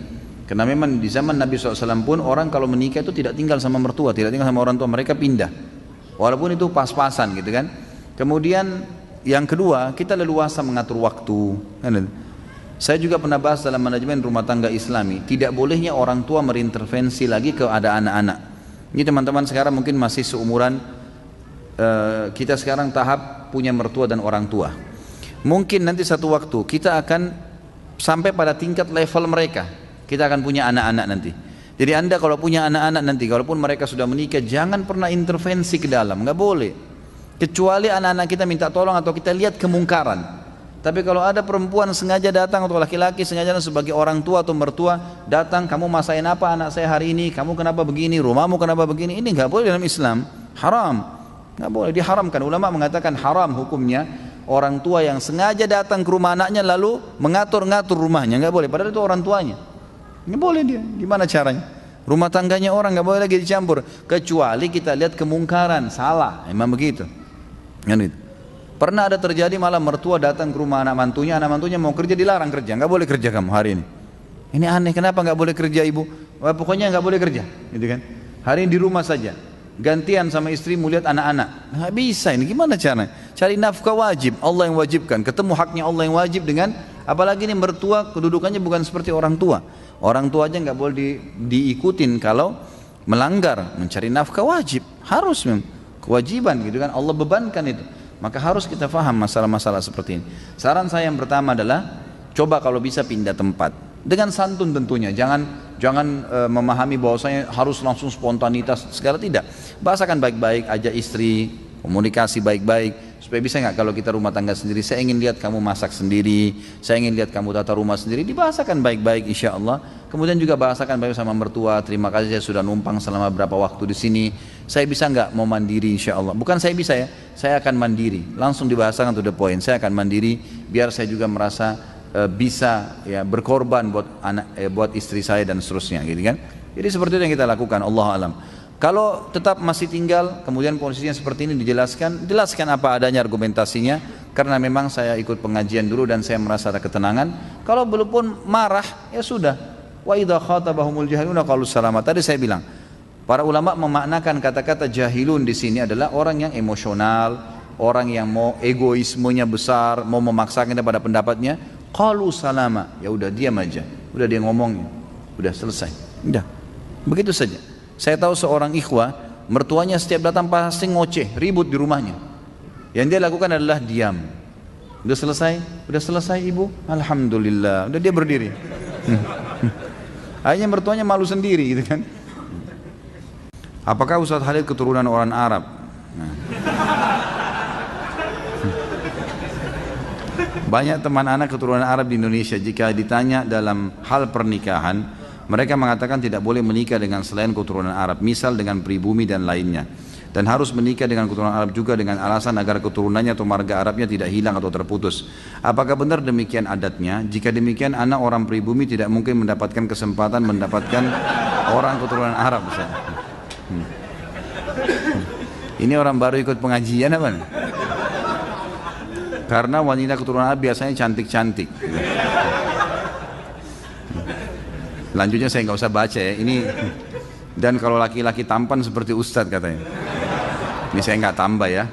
Karena memang di zaman Nabi SAW pun orang kalau menikah itu tidak tinggal sama mertua, tidak tinggal sama orang tua, mereka pindah. Walaupun itu pas-pasan gitu kan. Kemudian yang kedua, kita leluasa mengatur waktu. Saya juga pernah bahas dalam manajemen rumah tangga Islami, tidak bolehnya orang tua berintervensi lagi ke ada anak-anak. Ini teman-teman sekarang mungkin masih seumuran kita sekarang tahap punya mertua dan orang tua. Mungkin nanti satu waktu kita akan sampai pada tingkat level mereka. Kita akan punya anak-anak nanti. Jadi Anda kalau punya anak-anak nanti, kalaupun mereka sudah menikah, jangan pernah intervensi ke dalam, nggak boleh. Kecuali anak-anak kita minta tolong atau kita lihat kemungkaran. Tapi kalau ada perempuan sengaja datang atau laki-laki sengaja sebagai orang tua atau mertua datang, kamu masain apa anak saya hari ini, kamu kenapa begini, rumahmu kenapa begini, ini nggak boleh dalam Islam, haram. Nggak boleh, diharamkan. Ulama mengatakan haram hukumnya orang tua yang sengaja datang ke rumah anaknya lalu mengatur-ngatur rumahnya, nggak boleh, padahal itu orang tuanya. Nggak boleh dia, gimana caranya? Rumah tangganya orang nggak boleh lagi dicampur, kecuali kita lihat kemungkaran, salah, memang begitu. Pernah ada terjadi malah mertua datang ke rumah anak mantunya mau kerja, dilarang kerja, nggak boleh kerja kamu hari ini. Ini aneh, kenapa nggak boleh kerja ibu? Wah, pokoknya nggak boleh kerja, gitu kan? Hari ini di rumah saja. Gantian sama istri melihat anak-anak, nggak bisa ini, gimana caranya? Cari nafkah wajib, Allah yang wajibkan, ketemu haknya Allah yang wajib dengan, apalagi ini mertua kedudukannya bukan seperti orang tua. Orang tua aja nggak boleh diikutin kalau melanggar, mencari nafkah wajib, harus kewajiban gitu kan, Allah bebankan itu. Maka harus kita faham masalah-masalah seperti ini. Saran saya yang pertama adalah coba kalau bisa pindah tempat dengan santun tentunya, jangan memahami bahwasanya harus langsung spontanitas segala, tidak. Bahasakan baik-baik, ajak istri, komunikasi baik-baik supaya bisa nggak kalau kita rumah tangga sendiri, saya ingin lihat kamu masak sendiri, saya ingin lihat kamu tata rumah sendiri, dibahasakan baik-baik insya Allah. Kemudian juga bahasakan baik sama mertua, terima kasih saya sudah numpang selama berapa waktu di sini, saya bisa nggak mau mandiri insya Allah, bukan saya bisa ya, saya akan mandiri, langsung dibahasakan to the point, saya akan mandiri biar saya juga merasa bisa ya berkorban buat buat istri saya dan seterusnya gitu kan. Jadi seperti itu yang kita lakukan, Allah alam. Kalau tetap masih tinggal kemudian posisinya seperti ini, jelaskan apa adanya argumentasinya, karena memang saya ikut pengajian dulu dan saya merasa ada ketenangan. Kalau belum pun marah ya sudah, wa idza khatabahumul jahiluna qalu salama. Tadi saya bilang para ulama memaknakan kata-kata jahilun di sini adalah orang yang emosional, orang yang mau egoismenya besar, mau memaksakan pada pendapatnya. Qalu salama, ya udah diam aja, udah dia ngomongnya, udah selesai, udah begitu saja. Saya tahu seorang ikhwah, mertuanya setiap datang pasti ngoceh, ribut di rumahnya. Yang dia lakukan adalah diam. Udah selesai ibu, alhamdulillah, udah dia berdiri. Akhirnya mertuanya malu sendiri gitu kan. Apakah Ustaz Khalid keturunan orang Arab? Nah. Banyak teman anak keturunan Arab di Indonesia, jika ditanya dalam hal pernikahan, mereka mengatakan tidak boleh menikah dengan selain keturunan Arab, misal dengan pribumi dan lainnya. Dan harus menikah dengan keturunan Arab juga dengan alasan agar keturunannya atau marga Arabnya tidak hilang atau terputus. Apakah benar demikian adatnya? Jika demikian, anak orang pribumi tidak mungkin mendapatkan kesempatan mendapatkan orang keturunan Arab. Ini orang baru ikut pengajian apa nih? Karena wanita keturunan Arab biasanya cantik-cantik. Lanjutnya saya nggak usah baca ya. Ini dan kalau laki-laki tampan seperti Ustadz katanya. Ini saya nggak tambah ya.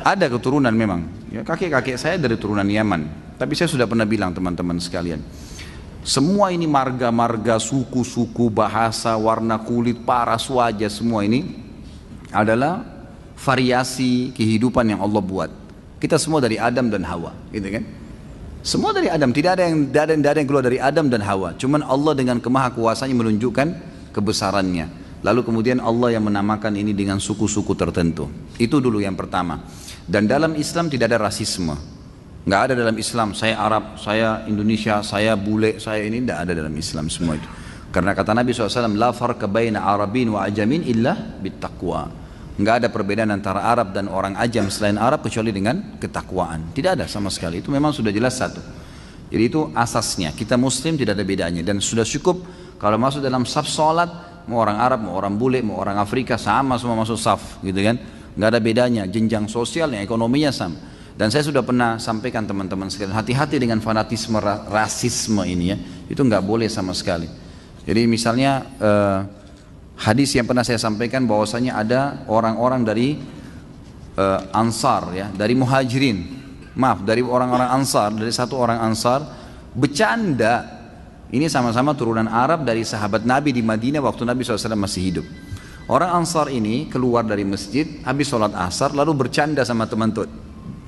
Ada keturunan memang. Ya, kakek-kakek saya dari turunan Yaman. Tapi saya sudah pernah bilang teman-teman sekalian, semua ini marga-marga, suku-suku, bahasa, warna kulit, paras wajah, semua ini adalah variasi kehidupan yang Allah buat. Kita semua dari Adam dan Hawa, gitu kan? Semua dari Adam, tidak ada yang keluar dari Adam dan Hawa. Cuman Allah dengan kemahakuasaannya menunjukkan kebesarannya. Lalu kemudian Allah yang menamakan ini dengan suku-suku tertentu. Itu dulu yang pertama. Dan dalam Islam tidak ada rasisme. Nggak ada dalam Islam, saya Arab, saya Indonesia, saya bule, saya ini, tidak ada dalam Islam semua itu. Karena kata Nabi SAW, la farqa baina Arabin wa ajamin illa bittaqwa. Nggak ada perbedaan antara Arab dan orang ajam selain Arab kecuali dengan ketakwaan. Tidak ada sama sekali, itu memang sudah jelas satu. Jadi itu asasnya, kita Muslim tidak ada bedanya. Dan sudah cukup kalau masuk dalam saf sholat, mau orang Arab, mau orang bule, mau orang Afrika, sama semua masuk saf, gitu kan. Nggak ada bedanya, jenjang sosialnya, ekonominya sama. Dan saya sudah pernah sampaikan teman-teman sekalian, hati-hati dengan fanatisme rasisme ini ya, itu nggak boleh sama sekali. Jadi misalnya hadis yang pernah saya sampaikan bahwasanya ada orang-orang dari Ansar ya, dari Muhajirin, dari orang-orang Ansar, dari satu orang Ansar bercanda, ini sama-sama turunan Arab dari sahabat Nabi di Madinah waktu Nabi SAW masih hidup. Orang Ansar ini keluar dari masjid habis sholat asar lalu bercanda sama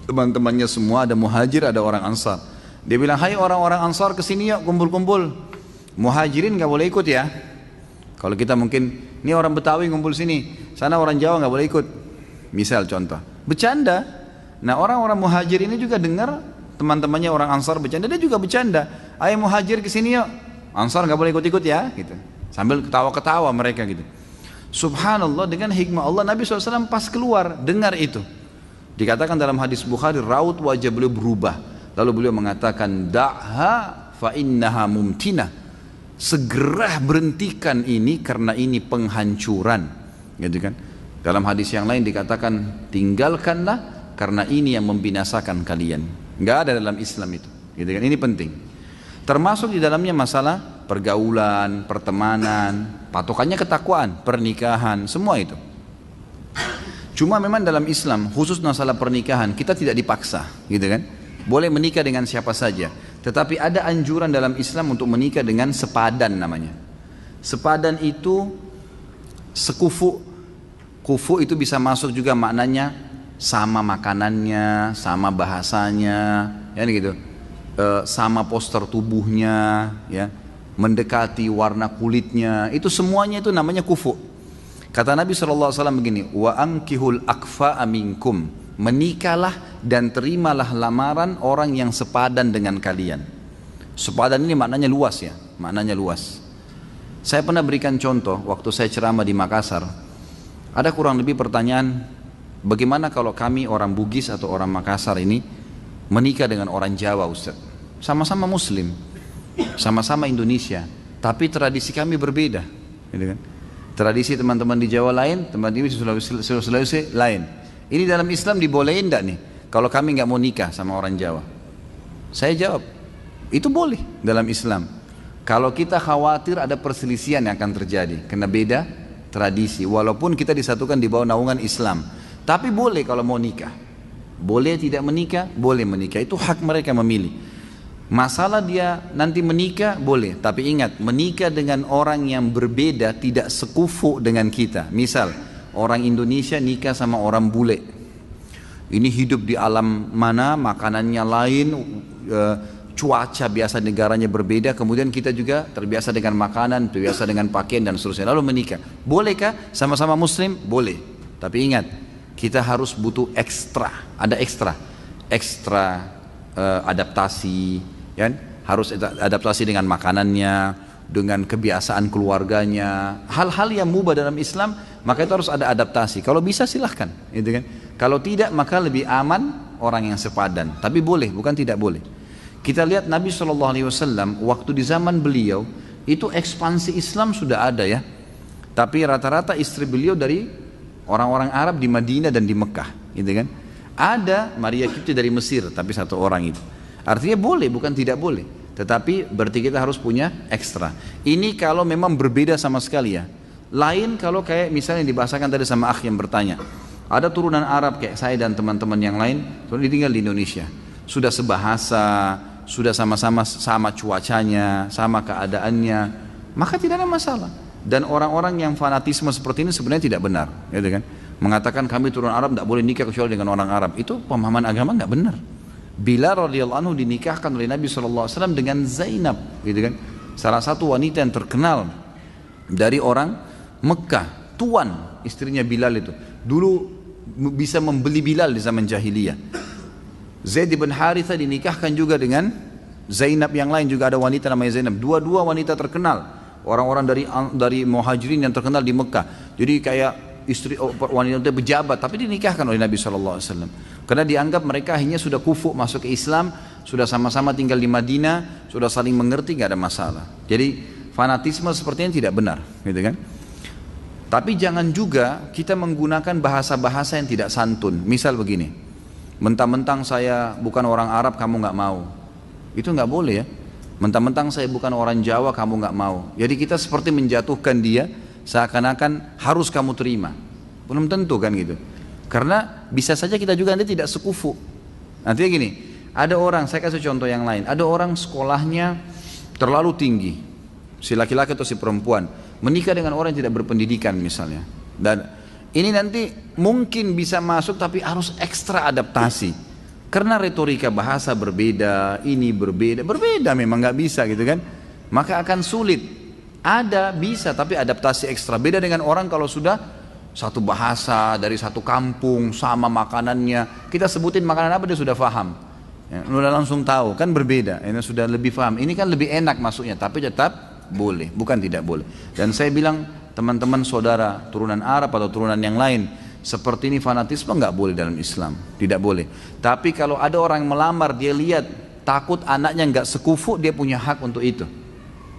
teman-temannya semua, ada Muhajir, ada orang Ansar. Dia bilang, hai orang-orang Ansar kesini yuk kumpul-kumpul. Muhajirin nggak boleh ikut ya. Kalau kita mungkin, ini orang Betawi ngumpul sini, sana orang Jawa nggak boleh ikut. Misal contoh, bercanda. Nah orang-orang Muhajir ini juga dengar teman-temannya orang Ansar bercanda, dia juga bercanda. Ayo Muhajir kesini yuk, Ansar nggak boleh ikut-ikut ya, gitu. Sambil ketawa-ketawa mereka gitu. Subhanallah, dengan hikmah Allah Nabi SAW pas keluar dengar itu. Dikatakan dalam hadis Bukhari, raut wajah beliau berubah. Lalu beliau mengatakan, da'ha fa innaha mumtinah. Segera berhentikan ini karena ini penghancuran. Gitu kan? Dalam hadis yang lain dikatakan, tinggalkanlah karena ini yang membinasakan kalian. Enggak ada dalam Islam itu. Gitu kan? Ini penting. Termasuk di dalamnya masalah pergaulan, pertemanan, patokannya ketakwaan, pernikahan, semua itu. Cuma memang dalam Islam, khusus masalah pernikahan, kita tidak dipaksa, gitu kan? Boleh menikah dengan siapa saja. Tetapi ada anjuran dalam Islam untuk menikah dengan sepadan namanya. Sepadan itu sekufu. Kufu itu bisa masuk juga maknanya sama makanannya, sama bahasanya, ya gitu. Sama poster tubuhnya, ya, mendekati warna kulitnya. Itu semuanya itu namanya kufu. Kata Nabi SAW begini, wa ankihul akfa'a minkum, menikahlah dan terimalah lamaran orang yang sepadan dengan kalian. Sepadan ini maknanya luas ya, maknanya luas. Saya pernah berikan contoh waktu saya ceramah di Makassar. Ada kurang lebih pertanyaan, bagaimana kalau kami orang Bugis atau orang Makassar ini menikah dengan orang Jawa Ustaz? Sama-sama Muslim, sama-sama Indonesia, tapi tradisi kami berbeda, gitu kan? Tradisi teman-teman di Jawa lain, teman-teman di Sulawesi lain. Ini dalam Islam dibolehin enggak nih? Kalau kami nggak mau nikah sama orang Jawa, saya jawab, itu boleh dalam Islam. Kalau kita khawatir ada perselisihan yang akan terjadi, karena beda tradisi. Walaupun kita disatukan di bawah naungan Islam, tapi boleh kalau mau nikah. Boleh tidak menikah, boleh menikah. Itu hak mereka memilih. Masalah dia nanti menikah boleh, tapi ingat menikah dengan orang yang berbeda tidak sekufu dengan kita. Misal orang Indonesia nikah sama orang bule, ini hidup di alam mana, makanannya lain, cuaca biasa negaranya berbeda, kemudian kita juga terbiasa dengan makanan, terbiasa dengan pakaian dan seterusnya, lalu menikah. Bolehkah sama-sama Muslim? Boleh, tapi ingat kita harus butuh ekstra, ada ekstra adaptasi, ya, harus adaptasi dengan makanannya, dengan kebiasaan keluarganya, hal-hal yang mubah dalam Islam, maka itu harus ada adaptasi. Kalau bisa silahkan, gitu kan. Kalau tidak maka lebih aman orang yang sepadan. Tapi boleh, bukan tidak boleh. Kita lihat Nabi SAW waktu di zaman beliau itu ekspansi Islam sudah ada ya. Tapi rata-rata istri beliau dari orang-orang Arab di Madinah dan di Mekah, gitu kan. Ada Maria Kipti dari Mesir, tapi satu orang itu. Artinya boleh, bukan tidak boleh. Tetapi berarti kita harus punya ekstra. Ini kalau memang berbeda sama sekali ya. Lain kalau kayak misalnya dibahasakan tadi sama akh yang bertanya, ada turunan Arab kayak saya dan teman-teman yang lain, soalnya tinggal di Indonesia, sudah sebahasa, sudah sama-sama sama cuacanya, sama keadaannya, maka tidak ada masalah. Dan orang-orang yang fanatisme seperti ini sebenarnya tidak benar, gitu kan? Mengatakan kami turunan Arab tidak boleh nikah kecuali dengan orang Arab, itu pemahaman agama nggak benar. Bilal radhiyallahu anhu dinikahkan oleh Nabi SAW dengan Zainab, gitu kan? Salah satu wanita yang terkenal dari orang Mekah, tuan istrinya Bilal itu. Dulu bisa membeli Bilal di zaman jahiliyah. Zaid bin Haritha dinikahkan juga dengan Zainab, yang lain juga ada wanita namanya Zainab. Dua-dua wanita terkenal, orang-orang dari Muhajirin yang terkenal di Mekah. Jadi kayak istri wanita pejabat, tapi dinikahkan oleh Nabi SAW. Karena dianggap mereka akhirnya sudah kufu masuk ke Islam, sudah sama-sama tinggal di Madinah, sudah saling mengerti, nggak ada masalah. Jadi fanatisme sepertinya tidak benar, gitu kan? Tapi jangan juga kita menggunakan bahasa-bahasa yang tidak santun. Misal begini, mentang-mentang saya bukan orang Arab kamu nggak mau, itu nggak boleh ya. Mentang-mentang saya bukan orang Jawa kamu nggak mau. Jadi kita seperti menjatuhkan dia, seakan-akan harus kamu terima. Belum tentu kan gitu. Karena bisa saja kita juga nanti tidak sekufu. Nanti gini, ada orang, saya kasih contoh yang lain, ada orang sekolahnya terlalu tinggi, si laki-laki atau si perempuan, menikah dengan orang yang tidak berpendidikan misalnya. Dan ini nanti mungkin bisa masuk tapi harus ekstra adaptasi. Karena retorika bahasa berbeda, ini berbeda memang nggak bisa gitu kan. Maka akan sulit. Ada bisa tapi adaptasi ekstra. Beda dengan orang kalau sudah satu bahasa dari satu kampung sama makanannya, kita sebutin makanan apa dia sudah paham, ya, udah langsung tahu, kan berbeda. Ini sudah lebih paham, ini kan lebih enak masuknya, tapi tetap boleh, bukan tidak boleh. Dan saya bilang teman-teman saudara turunan Arab atau turunan yang lain, seperti ini fanatisme nggak boleh dalam Islam, tidak boleh. Tapi kalau ada orang yang melamar, dia lihat takut anaknya nggak sekufu, dia punya hak untuk itu.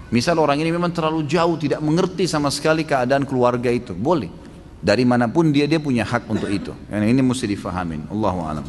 Misal orang ini memang terlalu jauh, tidak mengerti sama sekali keadaan keluarga itu, boleh. Dari manapun dia punya hak untuk itu. Ini mesti difahamin. Allahu a'lam.